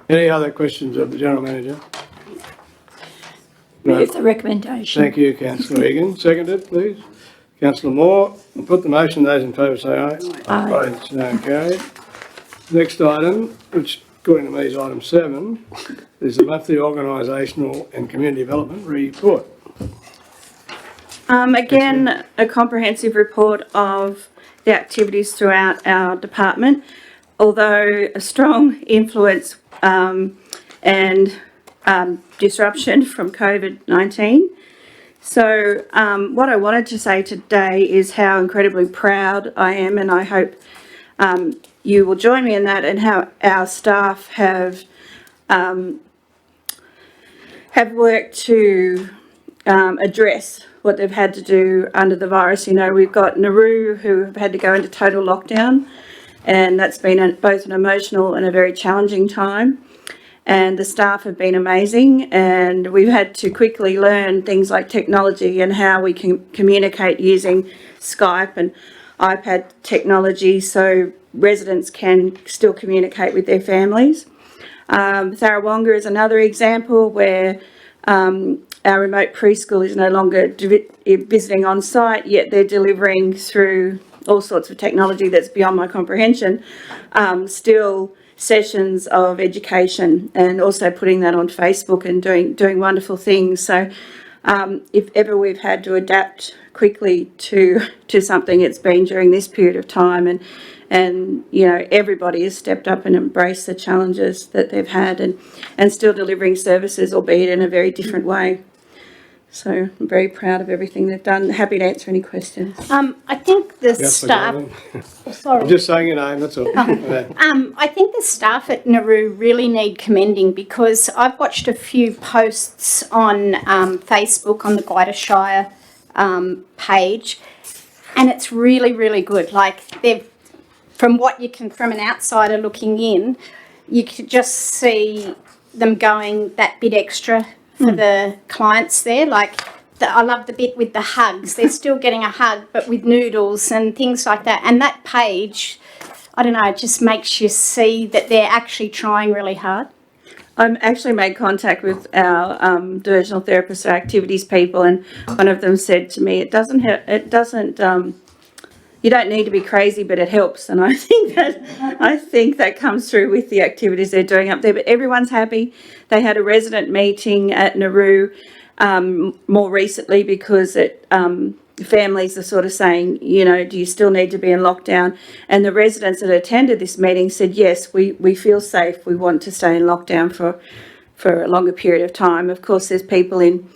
Any other questions of the General Manager? No. Move the recommendation. Thank you, Councillor Egan. Seconded, please. Councillor Moore. I'll put the motion. Those in favour say aye. Aye. It's now carried. Next item, which according to me is item 7, is the monthly organisational and community development report. Again, a comprehensive report of the activities throughout our department, although a strong influence and disruption from COVID-19. So what I wanted to say today is how incredibly proud I am, and I hope you will join me in that, and how our staff have worked to address what they've had to do under the virus. You know, we've got Nauru who have had to go into total lockdown, and that's been both an emotional and a very challenging time. And the staff have been amazing, and we've had to quickly learn things like technology and how we can communicate using Skype and iPad technology so residents can still communicate with their families. Tharawonga is another example where our remote preschool is no longer visiting on site, yet they're delivering through all sorts of technology that's beyond my comprehension, still sessions of education, and also putting that on Facebook and doing wonderful things. So if ever we've had to adapt quickly to something, it's been during this period of time, and you know, everybody has stepped up and embraced the challenges that they've had, and still delivering services, albeit in a very different way. So I'm very proud of everything they've done. Happy to answer any questions. I think the Yes, staff. Sorry. I'm just saying your name, that's all. I think the staff at Nauru really need commending, because I've watched a few posts on Facebook on the Guida Shire page, and it's really, really good. Like, they've, from what you can, from an outsider looking in, you could just see them going that bit extra for the clients there. Like, I love the bit with the hugs. They're still getting a hug, but with noodles and things like that. And that page, I don't know, it just makes you see that they're actually trying really hard. I actually made contact with our diversional therapists, our activities people, and one of them said to me, you don't need to be crazy, but it helps. And I think that comes through with the activities they're doing up there. But everyone's happy. They had a resident meeting at Nauru more recently, because families are sort of saying, you know, do you still need to be in lockdown? And the residents that attended this meeting said, yes, we feel safe. We want to stay in lockdown for a longer period of time. Of course, there's people in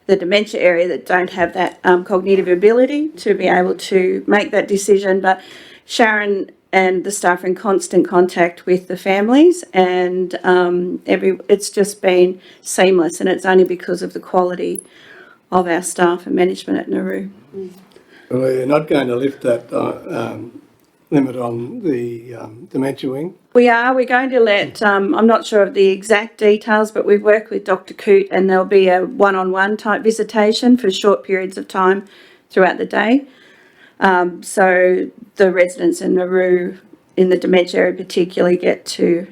the dementia area that don't have that cognitive ability to be able to make that decision. But Sharon and the staff are in constant contact with the families, and it's just been seamless, and it's only because of the quality of our staff and management at Nauru. Well, we're not going to lift that limit on the dementia wing. We're going to let, I'm not sure of the exact details, but we've worked with Dr. Coote, and there'll be a one-on-one type visitation for short periods of time throughout the day. So the residents in Nauru, in the dementia area particularly, get to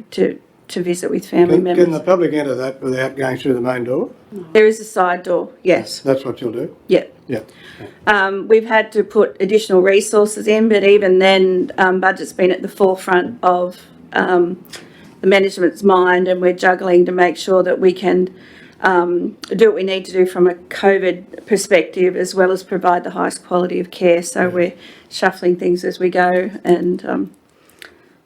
visit with family members. Can the public enter that without going through the main door? There is a side door, yes. That's what you'll do? Yeah. Yeah. We've had to put additional resources in, but even then, budget's been at the forefront of the management's mind, and we're juggling to make sure that we can do what we need to do from a COVID perspective, as well as provide the highest quality of care. So we're shuffling things as we go, and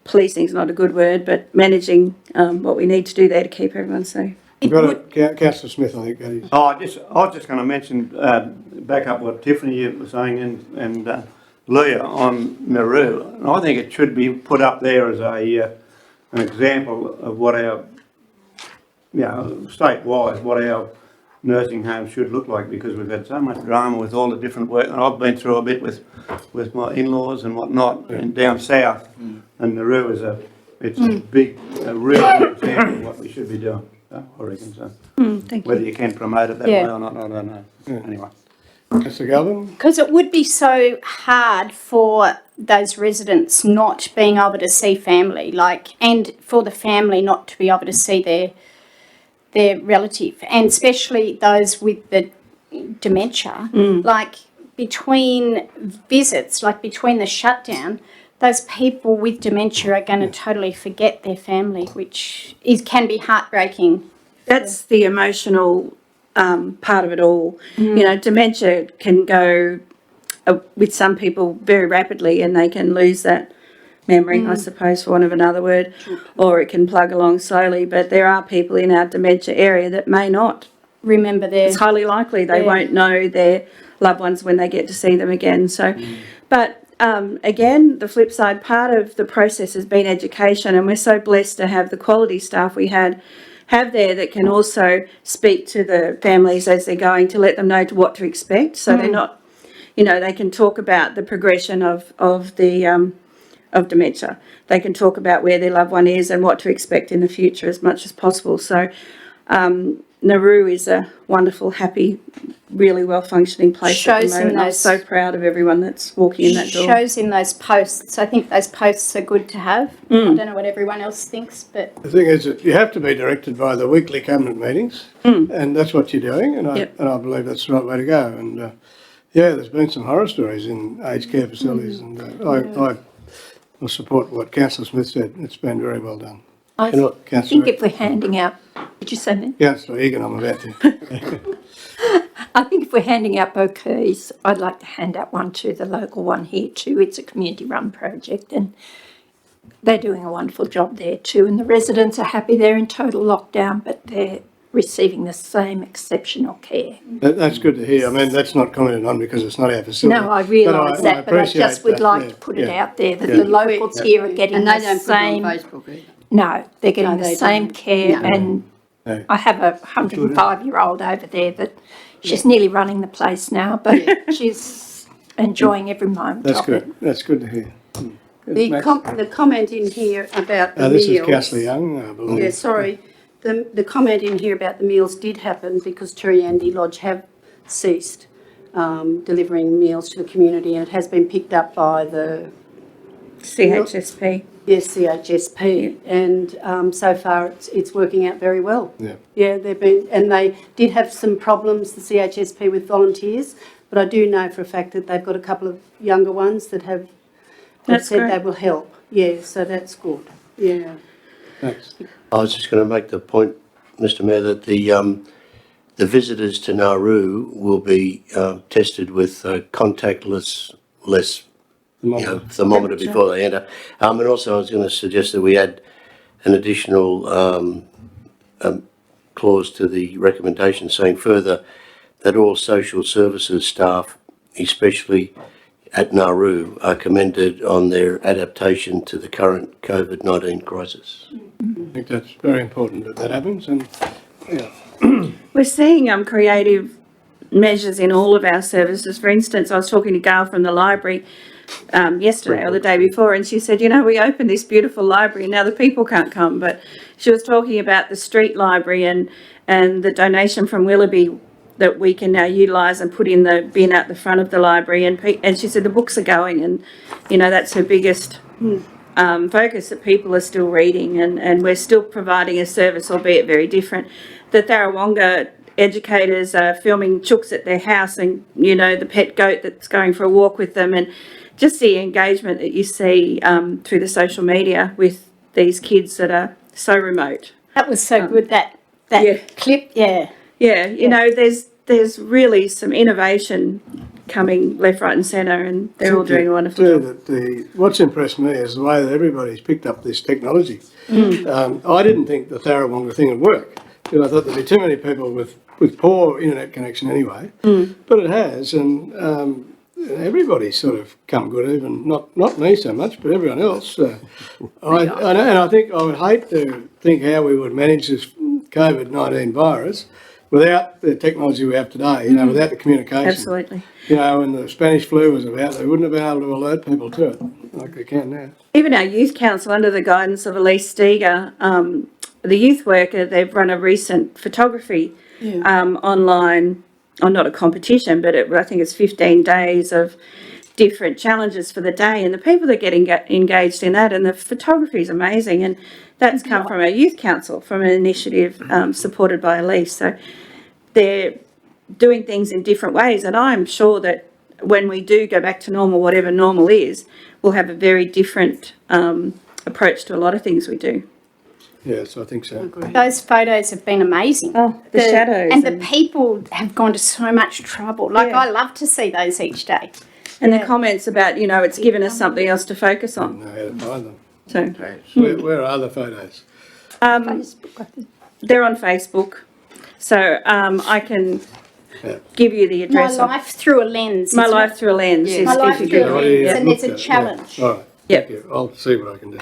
policing is not a good word, but managing what we need to do there to keep everyone safe. We've got Councillor Smith, I think. I was just going to mention, back up what Tiffany was saying and Leah on Nauru. And I think it should be put up there as an example of what our, statewide, what our nursing homes should look like, because we've had so much drama with all the different work. And I've been through a bit with my in-laws and whatnot, and down south. And Nauru is a real big example of what we should be doing. I reckon so. Thank you. Whether you can promote it that way or not, I don't know. Anyway. Mr. Galvin? Because it would be so hard for those residents not being able to see family, and for the family not to be able to see their relative, and especially those with the dementia. Between visits, between the shutdown, those people with dementia are going to totally forget their family, which can be heartbreaking. That's the emotional part of it all. You know, dementia can go with some people very rapidly, and they can lose that memory, I suppose, for want of another word, or it can plug along slowly. But there are people in our dementia area that may not. Remember their It's highly likely they won't know their loved ones when they get to see them again. So, but again, the flip side, part of the process has been education, and we're so blessed to have the quality staff we have there that can also speak to the families as they're going to let them know what to expect. So they're not, you know, they can talk about the progression of dementia. They can talk about where their loved one is and what to expect in the future as much as possible. So Nauru is a wonderful, happy, really well-functioning place at the Shows in moment. I'm those- so proud of everyone that's walking in that door. shows in those posts. I think those posts are good to have. I don't know what everyone else thinks, but The thing is that you have to be directed by the weekly cabinet meetings, and that's what you're doing, and I believe that's the right way to go. And yeah, there's been some horror stories in aged care facilities, and I will support what Councillor Smith said. It's been very well done. I think if we're handing out, did you say that? Councillor Egan, I'm about to. I think if we're handing out bouquets, I'd like to hand out one to the local one here too. It's a community-run project, and they're doing a wonderful job there too. And the residents are happy. They're in total lockdown, but they're receiving the same exceptional care. That's good to hear. I mean, that's not commented on because it's not our facility. No, I realise that, but I appreciate just would that, like yeah, to put it yeah. out there that the locals here are getting And the they don't put it on same. Facebook either. No, they're getting No, the they same don't. care, No. and No. I have a 105-year-old over there that she's nearly running the place now, but she's enjoying every moment That's of it. good. That's good to hear. The Max? the comment in here about the This meals. is Councillor Young, I believe. Yeah, sorry. The comment in here about the meals did happen because Turriandi Lodge have ceased delivering meals to the community, and it has been picked up by the CHSP. yes, CHSP, and so far it's working out very well. Yeah. Yeah, they did have some problems, the CHSP, with volunteers, but I do know for a fact that they've got a couple of younger ones that have That's said great. they will help. Yeah, so that's good. Yeah. Thanks. I was just going to make the point, Mr Mayor, that the visitors to Nauru will be tested with contactless, less thermometer before they enter. And also I was going to suggest that we add an additional clause to the recommendation saying further that all social services staff, especially at Nauru, are commended on their adaptation to the current COVID-19 crisis. I think that's very important that that happens, and yeah. We're seeing creative measures in all of our services. For instance, I was talking to Gail from the library yesterday or the day before, and she said, you know, we opened this beautiful library and now the people can't come. But she was talking about the street library and the donation from Willoughby that we can now utilise and put in the bin at the front of the library. And she said the books are going, and, you know, that's her biggest focus, that people are still reading, and we're still providing a service, albeit very different. The Tharawonga educators are filming chooks at their house, and, you know, the pet goat that's going for a walk with them, and just the engagement that you see through the social media with these kids that are so remote. that was so good, that Yeah. clip, yeah. Yeah, you know, there's really some innovation coming left, right and centre, and they're all doing a wonderful job. What's impressed me is the way that everybody's picked up this technology. I didn't think the Tharawonga thing would work. You know, I thought there'd be too many people with poor internet connection anyway, but it has, and everybody's sort of come good, even not me so much, but everyone else. I think I would hate to think how we would manage this COVID-19 virus without the technology we have today, you know, without the communication. Absolutely. You know, when the Spanish flu was about, they wouldn't have been able to alert people to it like they can now. Even our youth council, under the guidance of Elise Steger, the youth worker, they've run a recent photography online, not a competition, but I think it's 15 days of different challenges for the day, and the people that get engaged in that, and the photography is amazing, and that's come from our youth council, from an initiative supported by Elise. So they're doing things in different ways, and I'm sure that when we do go back to normal, whatever normal is, we'll have a very different approach to a lot of things we do. Yes, I think so. Those photos have been amazing. Oh, the shadows And the and- people have gone to so much trouble. Like, Yeah. I love to see those each day. And the comments about, it's given us something else to focus I on. don't know how to find them. So Where are the photos? Facebook, I think. they're on Facebook. So I can Yeah. give you the My address. life through a lens. My isn't life it? through a lens. Yeah. Is My life if through you a What go, do you lens, and look it's a at? challenge. Yeah. All right. Yep. Thank you. I'll see what I can do.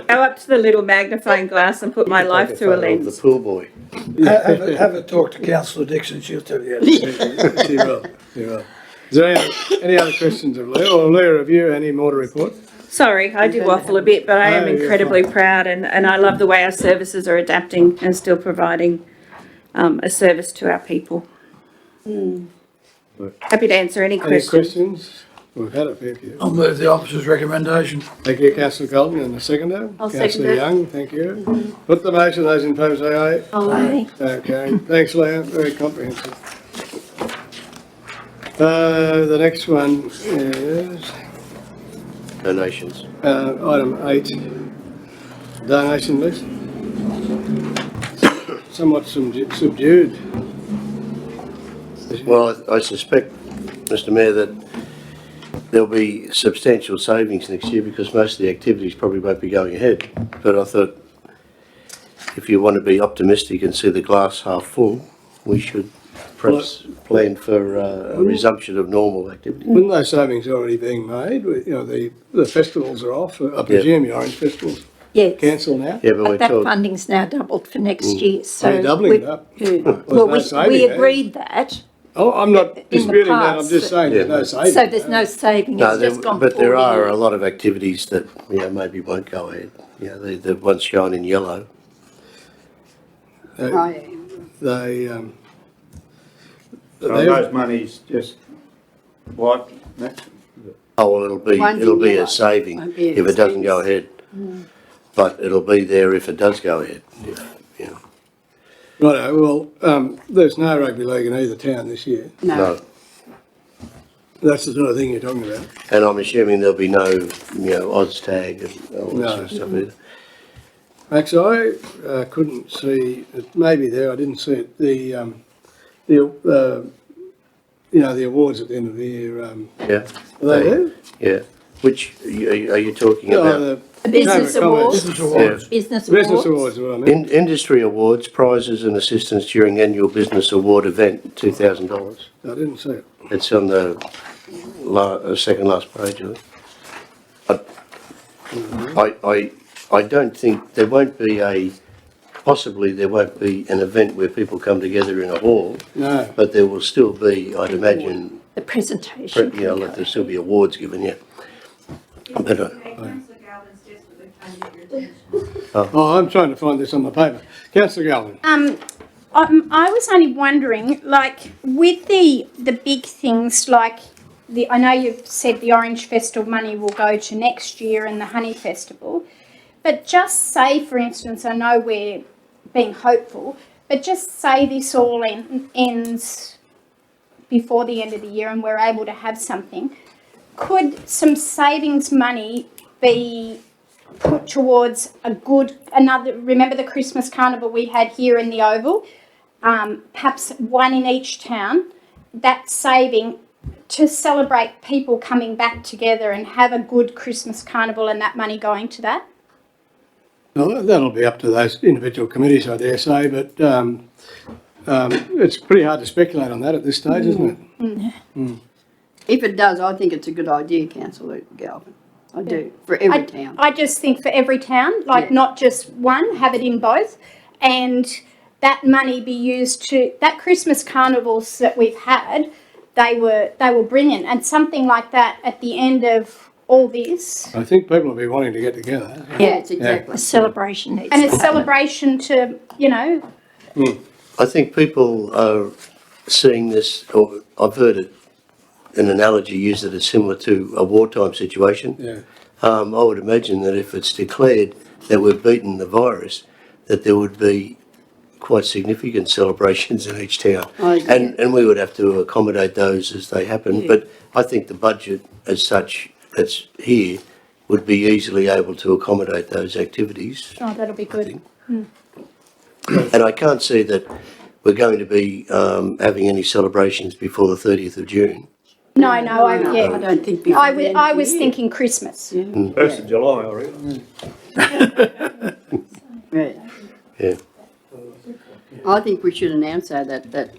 go up to the little magnifying glass and put my life Take through a photo of lens. The pool boy. Have a talk to councillor Dixon, she'll tell you how to do it. She will. She will. Is there any other questions of Leah? Or Leah, have you any more to report? Sorry, I did waffle a bit, but I am No, you're incredibly fine. proud and I love the way our services are adapting and still providing a service to our people. Happy to answer any Any questions. questions? We've had a fair few. I'll move the officer's recommendation. Thank you, councillor Golden, and the seconder. I'll second Councillor it. Young, thank you. Put the motion, those in favour say aye. Aye. Okay, thanks Leah, very comprehensive. The next one is Donations. item 8, donation list. Somewhat subdued. Well, I suspect, Mr Mayor, that there'll be substantial savings next year because most of the activities probably won't be going ahead. But I thought if you want to be optimistic and see the glass half full, we should perhaps plan for a resumption of normal activity. Wouldn't those savings already being made? The festivals are off. I presume the Orange Festival's Yes. cancelled now? Yeah, but But we're that told, funding's now doubled for next year, so. They're doubling we- it up. Well, no we saving there. agreed that, Oh, I'm not the disputing that, I'm past, just saying there's no Yeah. saving. so there's no saving, no, it's just gone but there forward. are a lot of activities that, maybe won't go ahead. The ones shown in yellow. They, So they- those monies just wiped, that's, Oh, well, it'll be Won't be a yellow. saving Won't be if it doesn't go expense. ahead. But it'll be there if it does go ahead. Righto, well, there's no rugby league in either town this year. No. That's the sort of thing you're talking about. And I'm assuming there'll be no, odds tag and all that No. sort of stuff either. Max, I couldn't see, it may be there, I didn't see it, the awards at the end of the year, Yeah. are they there? Yeah. Which, are you talking Oh, about? The business no, comments. awards, Business awards. business Business awards. awards, is what I meant. Industry awards, prizes and assistance during annual business award event, $2,000. I didn't see it. It's on the second last page, I think. I don't think, there won't be possibly there won't be an event where people come together in a hall, No, but there will still be, I'd imagine, The presentation. there'll still be awards given, yeah. But, oh, I'm trying to find this on the paper. Councillor Galvin, I was only wondering, like, with the big things, like, I know you've said the Orange Festival money will go to next year and the Honey Festival, but just say, for instance, I know we're being hopeful, but just say this all ends before the end of the year and we're able to have something. Could some savings money be put towards remember the Christmas carnival we had here in the Oval? Perhaps one in each town, that saving to celebrate people coming back together and have a good Christmas carnival and that money going to that? well, that'll be up to those individual committees, I dare say, but it's pretty hard to speculate on that at this stage, isn't it? If it does, I think it's a good idea, councillor Galvin. I do, for every town. I just think for every town, like Yeah. not just one, have it in both, and that money be used to that Christmas carnivals that we've had. They were brilliant, and something like that at the end of all this, I think people will be wanting to get together. Yes, exactly. A celebration needs and to a happen. celebration to I think people are seeing this, or I've heard it, an analogy used that is similar to a wartime situation. Yeah. I would imagine that if it's declared that we've beaten the virus, that there would be quite significant celebrations in each town. I agree. And we would have to accommodate those as they happen. Yeah. But I think the budget as such that's here would be easily able to accommodate those activities. Oh, that'll be good. And I can't see that we're going to be having any celebrations before the 30th of June. No, I don't think before I the was, end of I the was year. thinking Christmas. First of July, I reckon. Yeah. I think we should announce that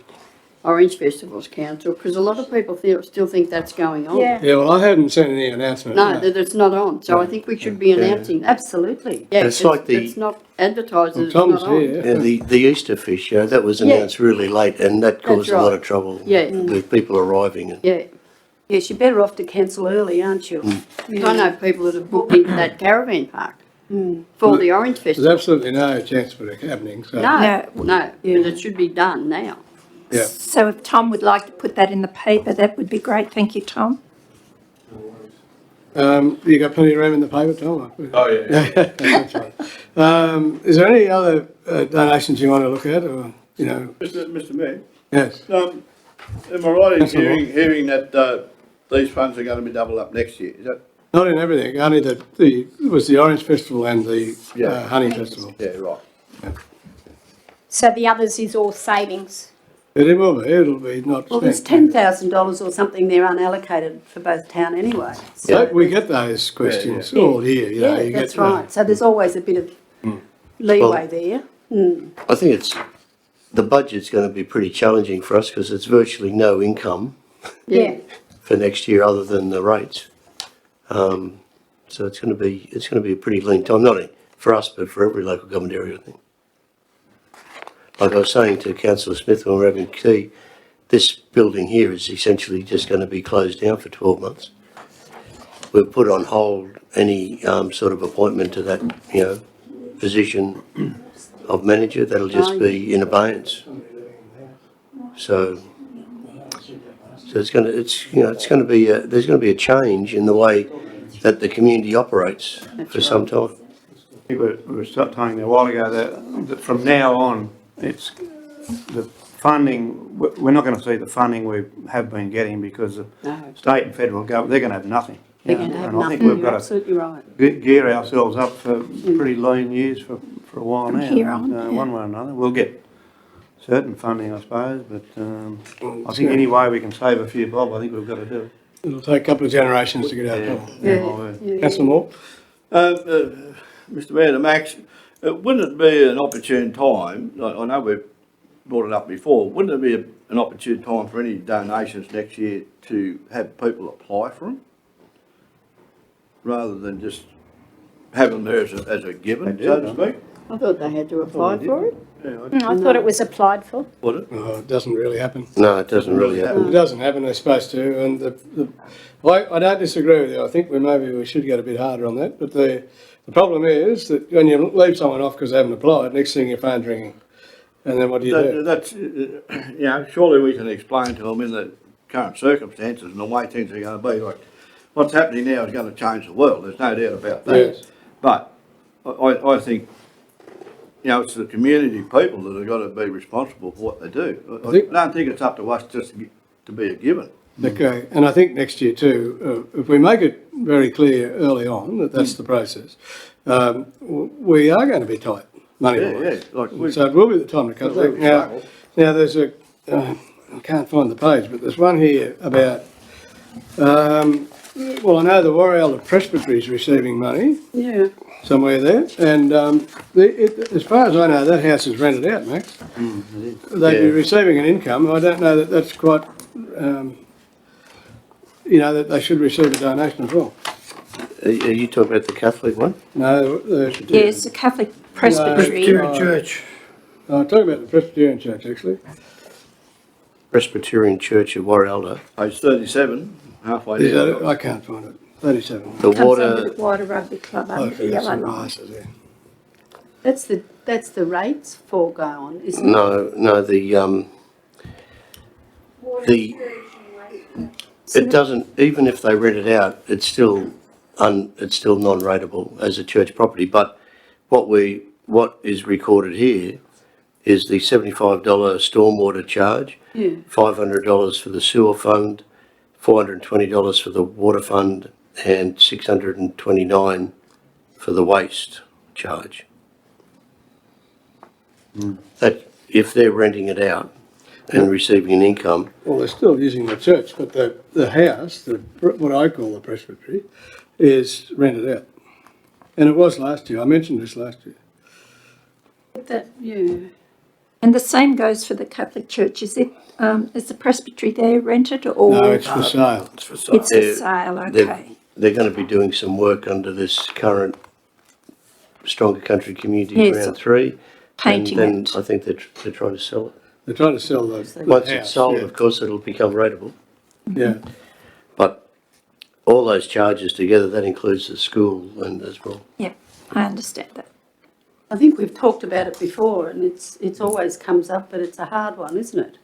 Orange Festival's cancelled, because a lot of people still think that's going on. Yeah. Yeah, well, I haven't seen any announcement. No, that it's not on, so I think we should be announcing that. Absolutely. Yeah, It's like the- it's not advertised that Well, it's not Tom's on. here. And the Easter fish, that was Yeah. announced really late, and that caused a lot of trouble Yeah. with people arriving. And Yeah, Yes, you're better off to cancel early, aren't you? I know people that have booked into that caravan park for the Orange There's Festival. absolutely no chance for it happening, so. No, but it should be done now. Yeah. So if Tom would like to put that in the paper, that would be great. Thank you, Tom. You got plenty of room in the paper, Tom? Oh, yeah. That's right. Is there any other donations you want to look at, or, you know? Mr Mayor, Yes. am I right in That's all right. hearing that these funds are going to be doubled up next year? Is that? Not in everything, only it was the Orange Festival and the Honey Festival. Yeah, right. So the others is all savings. It will be, it'll be not Well, there's spent. $10,000 or something there unallocated for both town anyway. So we get those questions all year, you know. Yeah, you get, that's right. So there's always a bit of leeway there. I think the budget's going to be pretty challenging for us because it's virtually no income Yeah. for next year other than the rates. So it's going to be a pretty lean time, not only for us, but for every local government area, I think. Like I was saying to Councillor Smith when we were having tea, this building here is essentially just going to be closed down for 12 months. We've put on hold any sort of appointment to that, position of manager. That'll just be in abeyance. So it's going to be there's going to be a change in the way that the community operates for some time. We were saying a while ago that from now on, it's the funding, we're not going to see the funding we have been getting because the No. state and federal government, they're going to have nothing. They're going to have And I think nothing. we've You're got to absolutely right. gear ourselves up for pretty lean years for a while now. here on, One way or another. We'll get certain funding, I suppose, but I think any way we can save a few bob, I think we've got to do it. It'll take a couple of generations to get out of trouble. Yeah. Councillor Moore? Mr Mayor, to Max, wouldn't it be an opportune time, I know we've brought it up before, wouldn't it be an opportune time for any donations next year to have people apply for them? Rather than just have them there as a given, They so do, to don't speak? I thought they had to apply for it. I thought it was applied for. Would it? Oh, it doesn't really happen. No, it doesn't really happen. It doesn't happen, they're supposed to, and I don't disagree with you. I think maybe we should get a bit harder on that, but the problem is that when you leave someone off because they haven't applied, next thing your phone's ringing, and then what do you do? That's, surely we can explain to them in the current circumstances and the way things are going to be, like, what's happening now is going to change the world, there's no doubt about that. Yes. But I think, it's the community people that have got to be responsible for what they do. I don't think it's up to us just to be a given. Okay, and I think next year too, if we make it very clear early on that that's the process, we are going to be tight money-wise. So it will be the time to cut back. Now there's I can't find the page, but there's one here about, I know the Warrior Presbytery is receiving money Yeah. somewhere there, and as far as I know, that house is rented out, Max. They'd be receiving an income. I don't know that that's quite, that they should receive a donation as well. Are you talking about the Catholic one? No, Yes, the Catholic Presbytery. Presbyterian Church. I'm talking about the Presbyterian Church, actually. Presbyterian Church of Warralda. Page 37, halfway Is that down. it? I can't find it. 37. The Comes under water, the Water Rugby Club Oh, under the that's yellow the line. glasses there. That's the rates for go on, isn't it? no, it doesn't, even if they rent it out, it's still non-rateable as a church property. But what is recorded here is the $75 stormwater charge, $500 for the sewer fund, $420 for the water fund, and $629 for the waste charge. That, if they're renting it out and receiving an income, Well, they're still using the church, but the house, what I call the presbytery, is rented out. And it was last year. I mentioned this last year. Yeah. And the same goes for the Catholic Church. Is the presbytery there rented or? No, it's for sale. It's for sale. It's for sale, okay. they're going to be doing some work under this current Stronger Country Community Yes, Round 3. painting And it. then I think they're trying to sell it. They're trying to sell the Once house, it's sold, yeah. of course, it'll become rateable. Yeah, But all those charges together, that includes the school and as well. Yeah, I understand that. I think we've talked about it before, and it's always comes up, but it's a hard one, isn't it?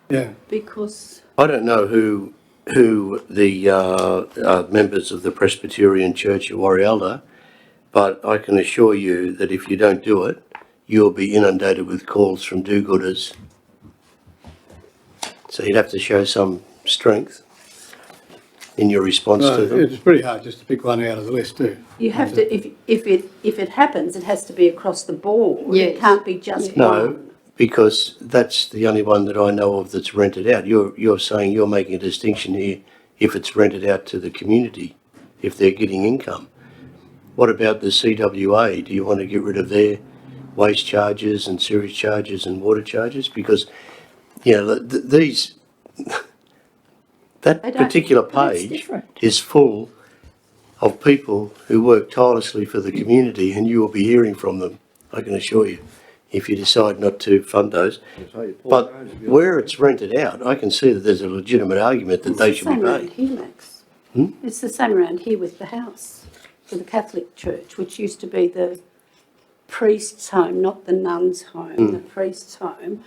yeah. Because I don't know who the members of the Presbyterian Church at Warialda, but I can assure you that if you don't do it, you'll be inundated with calls from do-gooders. So you'd have to show some strength in your response to Well, them. it's pretty hard just to pick one out of the list too. you have to, if it happens, it has to be across the board. It Yes. can't be just No, one. because that's the only one that I know of that's rented out. You're saying you're making a distinction here if it's rented out to the community, if they're getting income. What about the CWA? Do you want to get rid of their waste charges and sewage charges and water charges? Because, you know, these, that They don't- particular but it's page different. is full of people who work tirelessly for the community, and you will be hearing from them, I can assure you, if you decide not to fund those. But where it's rented out, I can see that there's a legitimate argument that they It's the should be same around paid. here, Max. Hmm? It's the same around here with the house, for the Catholic Church, which used to be the priest's home, not the nun's home, the priest's home.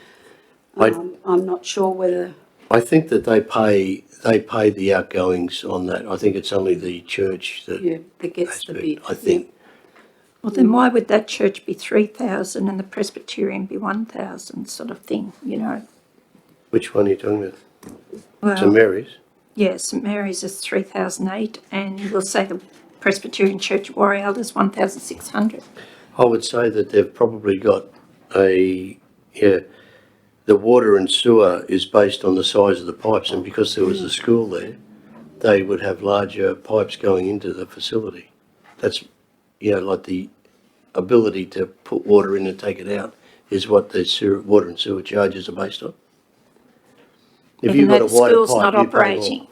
I- I'm not sure whether, I think that they pay the outgoings on that. I think it's only the church that yeah, that gets the pays bid. it, I think. Well, then why would that church be 3,000 and the Presbyterian be 1,000 sort of thing, you know? Which one are you talking about? St Well, Mary's? yeah, St Mary's is 3,008 and we'll say the Presbyterian Church at Warialda is 1,600. I would say that they've probably got the water and sewer is based on the size of the pipes, and because there was a school there, they would have larger pipes going into the facility. That's, like the ability to put water in and take it out is what the water and sewer charges are based on. If Even you've got though a the wider school's not pipe, you pay more. operating.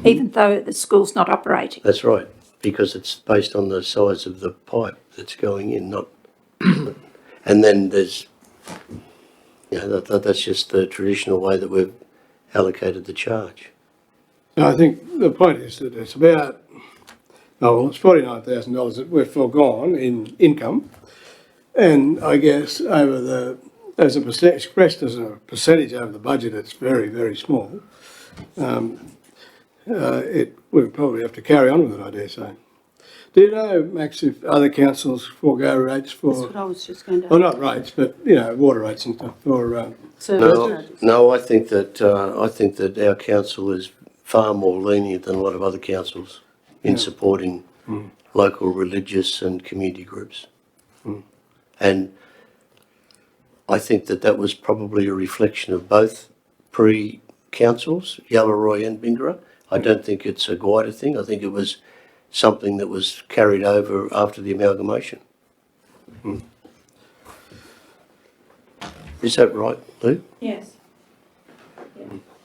Even though the school's not operating. That's right, because it's based on the size of the pipe that's going in, not, and then there's, that's just the traditional way that we've allocated the charge. So I think the point is that it's about, it's $49,000 that we've foregone in income. And I guess as a percent, expressed as a percentage over the budget, it's very, very small. We'll probably have to carry on with it, I dare say. Do you know, Max, if other councils forego rates That's what for, I was just going to. well, not rates, but, water rates and stuff for, Service No, charges. no, I think that our council is far more lenient than a lot of other councils in supporting local religious and community groups. And I think that was probably a reflection of both pre-councils, Yallaroy and Bingara. I don't think it's a Guida thing. I think it was something that was carried over after the amalgamation. Is that right, Lou? Yes.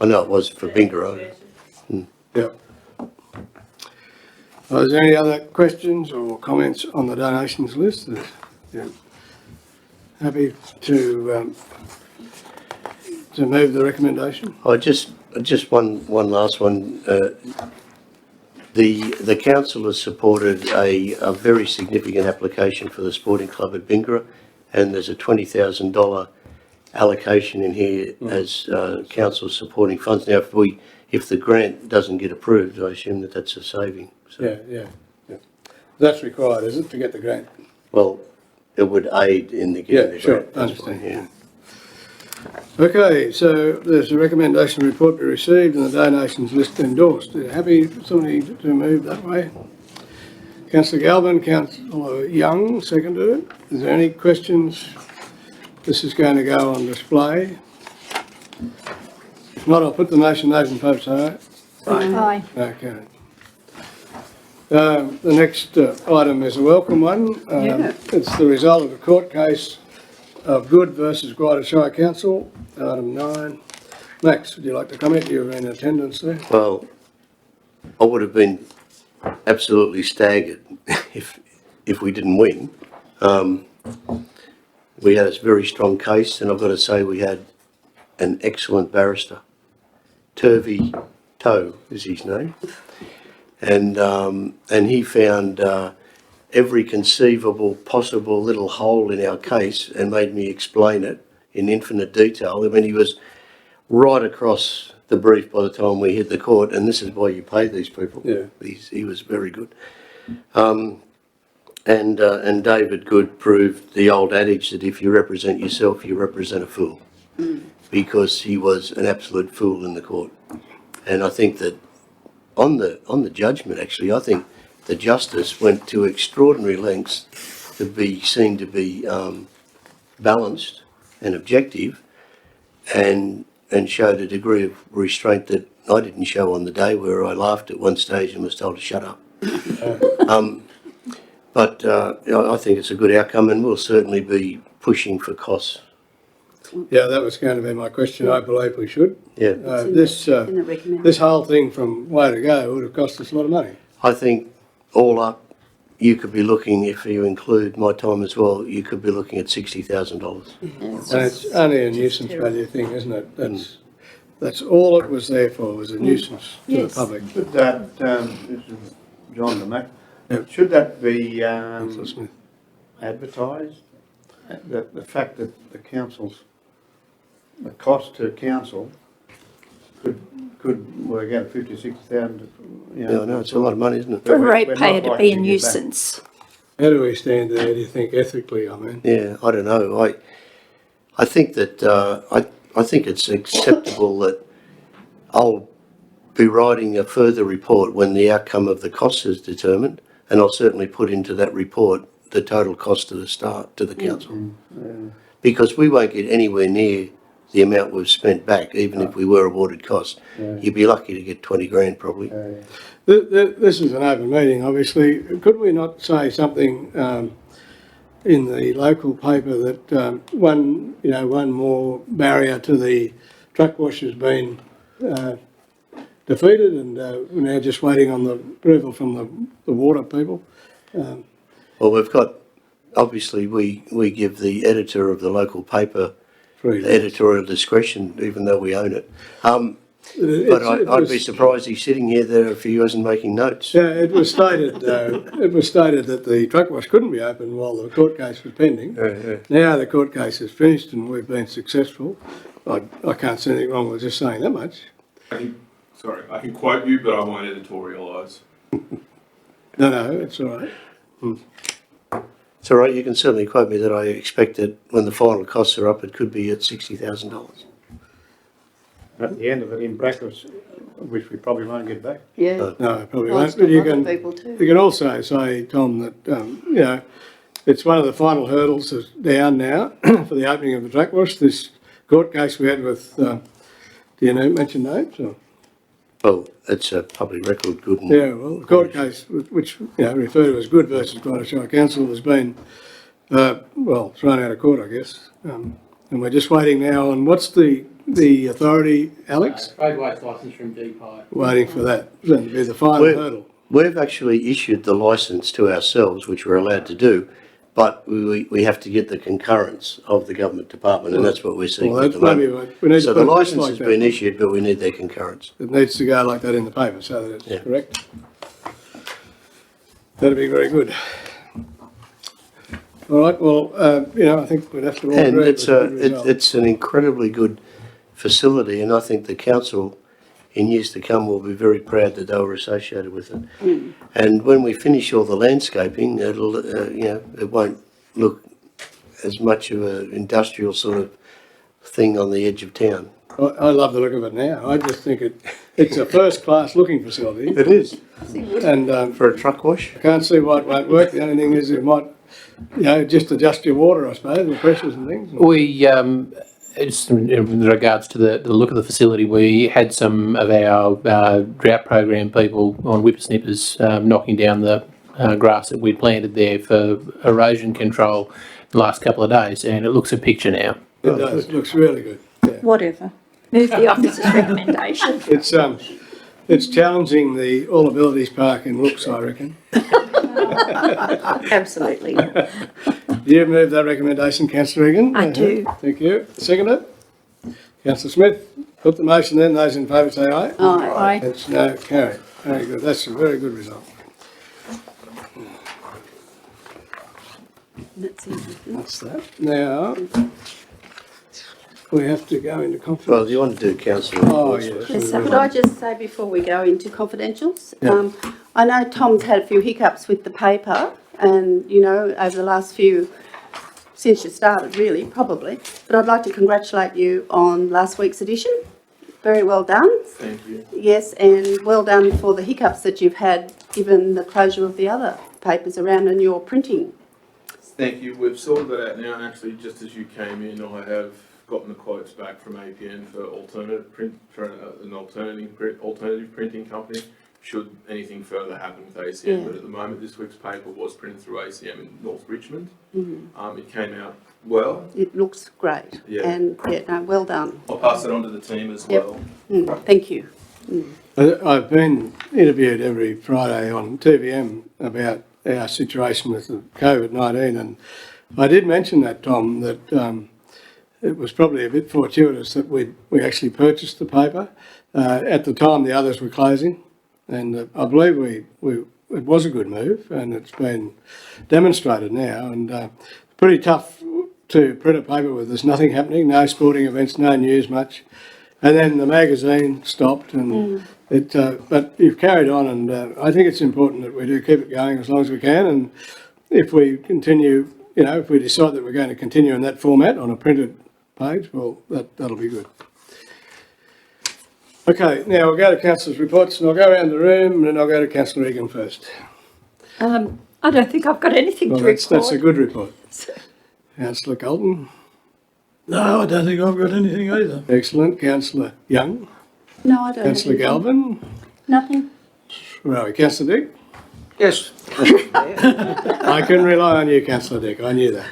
I know it was for Bingara. yeah. Is there any other questions or comments on the donations list? Yeah. Happy to move the recommendation? Just one last one. The council has supported a very significant application for the sporting club at Bingara, and there's a $20,000 allocation in here as council supporting funds. Now, if the grant doesn't get approved, I assume that's a saving. So, Yeah. That's required, is it, to get the grant? well, it would aid in the getting the Yeah, sure, grant. I that's why, understand. Okay, so there's a recommendation report be received and the donations list endorsed. Are you happy for somebody to move that way? Councillor Galvin, Councillor Young seconded it. Is there any questions? This is going to go on display. If not, I'll put the motion. Those in favour say aye. Aye. Okay. The next item is a welcome one. It's the result of a court case of Good versus Guida Shire Council, item 9. Max, would you like to comment? You were in attendance there. Well, I would have been absolutely staggered if we didn't win. We had a very strong case, and I've got to say we had an excellent barrister. Turvey Toe is his name, and he found every conceivable possible little hole in our case and made me explain it in infinite detail. I mean, he was right across the brief by the time we hit the court, and this is why you pay these people. Yeah. He was very good. And David Good proved the old adage that if you represent yourself, you represent a fool. Because he was an absolute fool in the court. And I think that on the judgment, actually, I think the justice went to extraordinary lengths to be seen to be balanced and objective, and showed a degree of restraint that I didn't show on the day, where I laughed at one stage and was told to shut up. But I think it's a good outcome, and we'll certainly be pushing for costs. Yeah, that was going to be my question. I believe we should. Yeah. This whole thing from way to go would have cost us a lot of money. I think all up, you could be looking, if you include my time as well, you could be looking at $60,000. And it's only a nuisance value thing, isn't it? That's all it was there for, was a nuisance to the public. Should that, this is John the Mac, Yep. should that be Councillor Smith. advertised? The fact that the cost to council could work out 50, 60,000, you know. Yeah, I know, it's a lot of money, isn't it? For a We're not ratepayer to likely be a to get back. nuisance. How do we stand there, do you think, ethically, I mean? Yeah, I don't know. I think that, I think it's acceptable that I'll be writing a further report when the outcome of the costs is determined, and I'll certainly put into that report the total cost to the council. Because we won't get anywhere near the amount we've spent back, even if we were awarded costs. You'd be lucky to get 20 grand probably. This is an open meeting, obviously. Could we not say something in the local paper that one more barrier to the truck wash has been defeated, and we're now just waiting on the approval from the water people? Well, we've got, obviously, we give the editor of the local paper editorial discretion, even though we own it. But I'd be surprised he's sitting here there if he wasn't making notes. Yeah, it was stated that the truck wash couldn't be opened while the court case was pending. Now the court case is finished and we've been successful. I can't see anything wrong with just saying that much. I can quote you, but I won't editorialise. No, it's all right. It's all right, you can certainly quote me that I expect that when the final costs are up, it could be at $60,000. At the end of it, in brackets, which we probably won't get back. Yeah. No, probably Lots won't. But you of other can, people too. you can also say, Tom, that, it's one of the final hurdles is down now for the opening of the truck wash. This court case we had with, do you mention names? Or? Well, it's a public record, good. Yeah, well, the court case, which referred to as Good versus Guida Shire Council, has been, thrown out of court, I guess. And we're just waiting now on, what's the authority, Alex? Road waste licence from DPI. Waiting for that, that'll be the final hurdle. We've actually issued the licence to ourselves, which we're allowed to do, but we have to get the concurrence of the government department, and that's what we're seeking Well, at the that's maybe moment. what we need So to the put it licence like has that. been issued, but we need their concurrence. It needs to go like that in the paper so that it's correct. That'd be very good. All right, well, I think we'd have to all And agree it's with the result. it's an incredibly good facility, and I think the council in years to come will be very proud that they were associated with it. And when we finish all the landscaping, it'll it won't look as much of an industrial sort of thing on the edge of town. I love the look of it now. I just think it's a first-class looking facility. It is. And For a truck wash? I can't see why it won't work. The only thing is it might, just adjust your water, I suppose, the pressures and things. We, just in regards to the look of the facility, we had some of our drought program people on whippersnippers knocking down the grass that we'd planted there for erosion control the last couple of days, and it looks a picture now. It does. It looks really good. Yeah. Whatever. Move the officer's recommendation. It's challenging the All Abilities Park in looks, I reckon. Absolutely. Do you move that recommendation, Councillor Egan? I do. Thank you. Seconder? Councillor Smith, put the motion then. Those in favour say aye. Aye. It's no carried. Very good. That's a very good result. That's easy. That's that. Now, we have to go into confidence. Well, do you want to do council Oh, reports yes. first? Could I just say before we go into confidentials? Yeah. I know Tom's had a few hiccups with the paper and, over the last few, since you started really, probably. But I'd like to congratulate you on last week's edition. Very well done. Thank you. Yes, and well done for the hiccups that you've had given the closure of the other papers around and your printing. Thank you. We've sorted that out now, and actually, just as you came in, I have gotten the quotes back from APN for an alternative printing company. Should anything further happen with ACM, Yeah. but at the moment, this week's paper was printed through ACM in North Richmond. Mhm. It came out well. It looks great. Yeah. And, well done. I'll pass it on to the team as Yep. well. Thank you. I've been interviewed every Friday on TVM about our situation with the COVID-19, and I did mention that, Tom, that it was probably a bit fortuitous that we actually purchased the paper. At the time, the others were closing, and I believe it was a good move, and it's been demonstrated now. And pretty tough to print a paper with there's nothing happening, no sporting events, no news much. And then the magazine stopped, and but you've carried on, and I think it's important that we do keep it going as long as we can. And if we continue, if we decide that we're going to continue in that format on a printed page, well, that'll be good. Okay, now we'll go to councillors' reports, and I'll go around the room, and then I'll go to Councillor Egan first. I don't think I've got anything Well, to that's report. a good report. Councillor Colton, No, I don't think I've got anything either. excellent. Councillor Young, No, I don't. have Councillor anything. Galvin, Nothing. right, Councillor Dick. Yes, Mr. Mayor. I can rely on you, Councillor Dick, I knew that.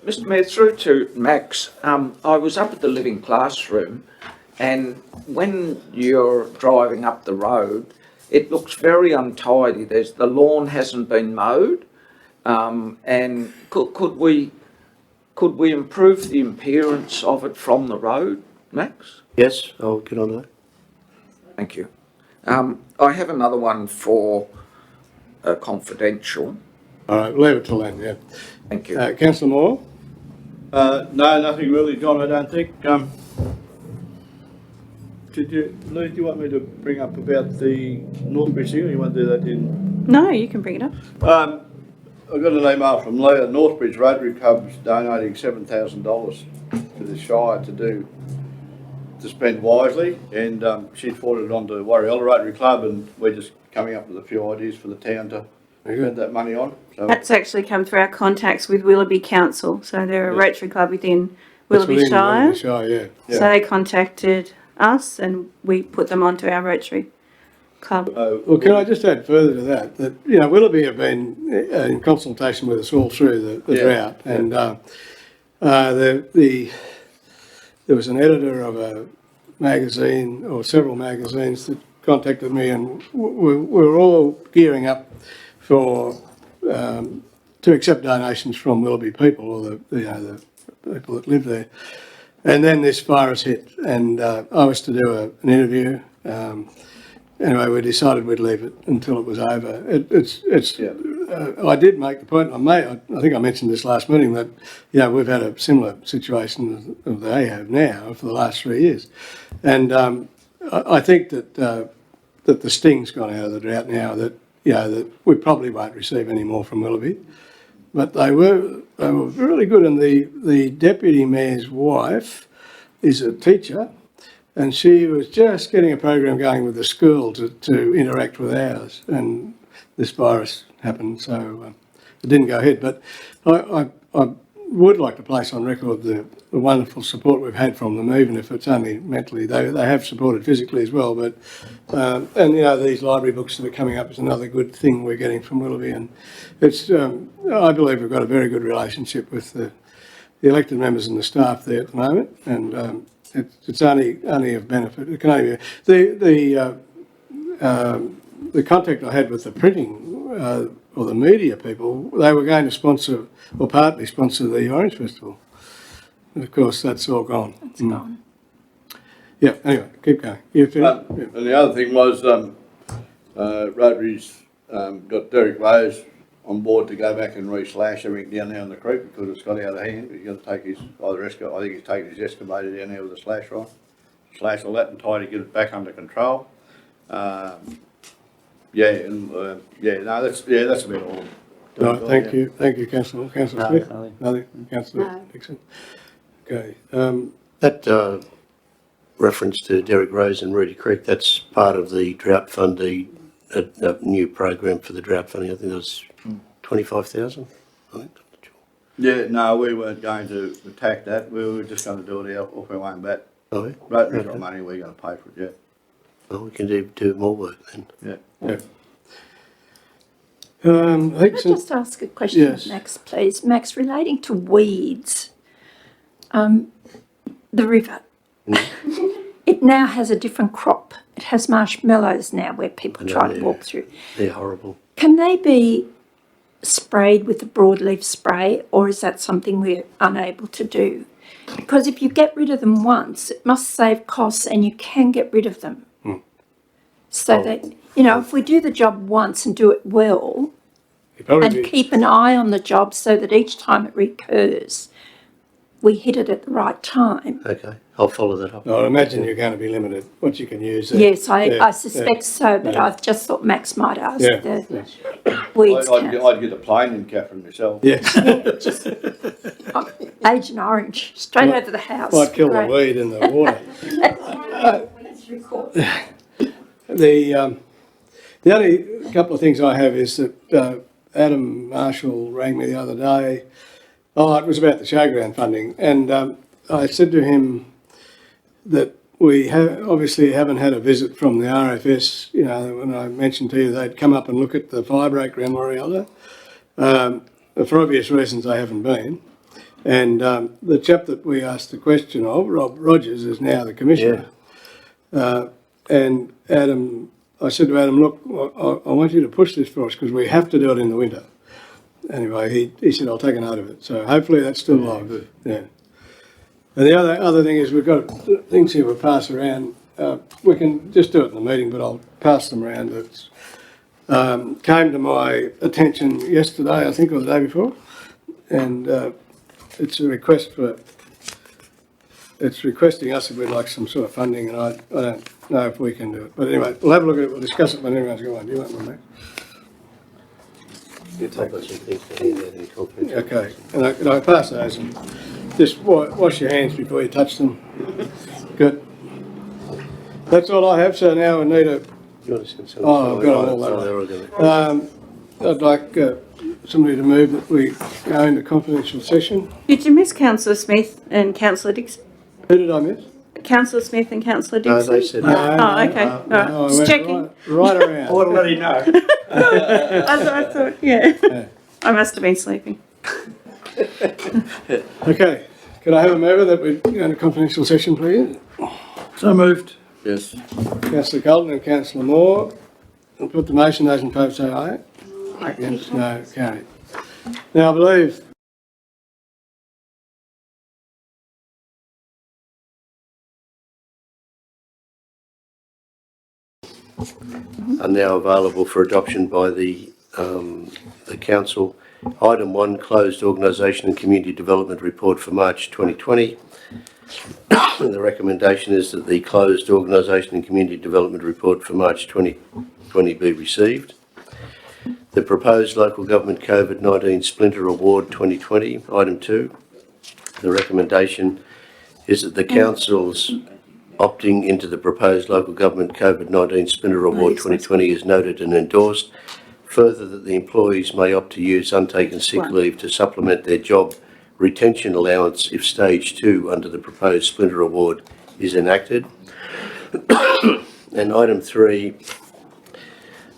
Mr. Mayor, through to Max, I was up at the Living Classroom, and when you're driving up the road, it looks very untidy. The lawn hasn't been mowed, and could we improve the appearance of it from the road, Max? Yes, I'll get on that. Thank you. I have another one for confidential. All right, leave it till then, yeah. Thank you. Councillor Moore? No, nothing really, John, I don't think. Lou, do you want me to bring up about the Northbridge thing, or you want to do that in? No, you can bring it up. I got an email from Leah, Northbridge Rotary Club's donating $7,000 to the Shire to spend wisely, and she'd forwarded it on to Warriella Rotary Club, and we're just coming up with a few ideas for the town to spend that money on. So That's actually come through our contacts with Willoughby Council. So they're a Yeah. Rotary Club within That's Willoughby within Shire. Willoughby Shire, yeah. So they contacted us and we put them onto our Rotary Club. Well, can I just add further to that, Willoughby have been in consultation with us all through the Yeah. drought, and there was an editor of a magazine, or several magazines, that contacted me, and we're all gearing up to accept donations from Willoughby people, or the people that live there. And then this virus hit, and I was to do an interview. Anyway, we decided we'd leave it until it was over. I did make the point, I think I mentioned this last meeting, that we've had a similar situation as they have now for the last 3 years. And I think that the sting's gone out of the drought now, that we probably won't receive any more from Willoughby. but they were really good. And the deputy mayor's wife is a teacher, and she was just getting a program going with the school to interact with ours, and this virus happened, so it didn't go ahead. But I would like to place on record the wonderful support we've had from them, even if it's only mentally. They have supported physically as well, but and you know, these library books that are coming up is another good thing we're getting from Willoughby, and it's I believe we've got a very good relationship with the elected members and the staff there at the moment, and it's only of benefit. It can only be the contact I had with the printing or the media people. They were going to sponsor or partly sponsor the Orange Festival, and of course that's all gone. It's gone. Yeah. Anyway, keep going. You finished? And the other thing was, Rotary's got Derek Rose on board to go back and re-slash everything down there on the creek because it's got out of hand. He's going to take his, I think he's taking his excavator down there with a slash rod, slash all that and try to get it back under control. No, that's about all. Right, thank you, Councillor Smith. Nothing, Councillor Dixon. Okay. That reference to Derek Rose and Reedy Creek, that's part of the drought fund, a new program for the drought funding. I think it was 25,000. I think. Yeah, no, we weren't going to attack that. We were just going to do it off our own bat. Oh, yeah? Rotary's got money, we're going to pay for it, yeah. Well, we can do more work then. Yeah. I think Can I just ask a question, Yes. Max, please? Max, relating to weeds, the river, it now has a different crop. It has marshmallows now where people try to walk through. They're horrible. Can they be sprayed with a broadleaf spray, or is that something we're unable to do? Because if you get rid of them once, it must save costs and you can get rid of them. So that, you know, if we do the job once and do it well, and keep an eye on the job so that each time it recurs, we hit it at the right time. Okay, I'll follow that up. I imagine you're going to be limited what you can use there. Yes, I suspect so, but I just thought Max might ask the weeds council. I'd get a plane in Catherine myself. Yes. Agent Orange, straight over the house. Might kill the Great. weed in the water. The only couple of things I have is that Adam Marshall rang me the other day. Oh, it was about the showground funding, and I said to him that we obviously haven't had a visit from the RFS. You know, when I mentioned to you they'd come up and look at the fire break around Morialda. For obvious reasons, they haven't been. And the chap that we asked the question of, Rob Rogers, is now the commissioner. And Adam, I said to Adam, look, I want you to push this for us because we have to do it in the winter. Anyway, he said, I'll take a note of it. So hopefully that's still live. Yeah. And the other thing is we've got things here we'll pass around. We can just do it in the meeting, but I'll pass them around. It's came to my attention yesterday, I think, or the day before, and it's a request for. It's requesting us if we'd like some sort of funding, and I don't know if we can do it. But anyway, we'll have a look at it. We'll discuss it when everyone's going. Do you want one, mate? You take some things to hand out in confidence. Okay, and I pass those and just wash your hands before you touch them. Good. That's all I have. So now we need a. You want to send some? Oh, I've got them all that way. I'd like somebody to move that we go into confidential session. Did you miss Councillor Smith and Councillor Dixon? Who did I miss? Councillor Smith and Councillor No, Dixon? they said No, Oh, okay, all right, No, I just went checking. Right around. I want to let him know. I thought, yeah. I must have been sleeping. Okay, could I have a mover that we go into confidential session, please? So moved. Yes. Councillor Colton and Councillor Moore. I'll put the motion. Those in favour say aye. Against, no, carried. Now, I believe are now available for adoption by the council. Item 1, closed organisation and community development report for March 2020. The recommendation is that the closed organisation and community development report for March 2020 be received. the proposed local government COVID-19 Splinter Award 2020, item 2. The recommendation is that the council's opting into the proposed local government COVID-19 Splinter Award 2020 is noted and endorsed. Further, that the employees may opt to use untaken sick leave to supplement their job retention allowance if stage 2 under the proposed Splinter Award is enacted. And item 3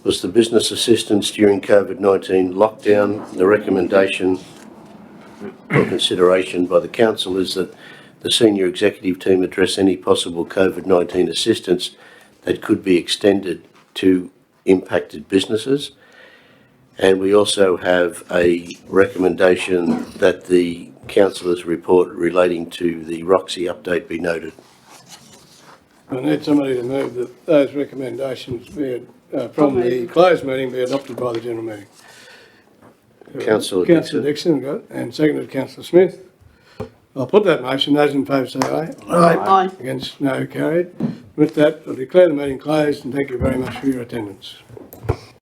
was the business assistance during COVID-19 lockdown. The recommendation for consideration by the council is that the senior executive team address any possible COVID-19 assistance that could be extended to impacted businesses. And we also have a recommendation that the councillor's report relating to the Roxy update be noted. I need somebody to move that those recommendations be, from the closed meeting be adopted by the general meeting. Councillor Councillor Dixon, got it, and seconded Councillor Smith. I'll put that motion. Those in favour say aye. Aye. Against, no, carried. With that, I'll declare the meeting closed and thank you very much for your attendance.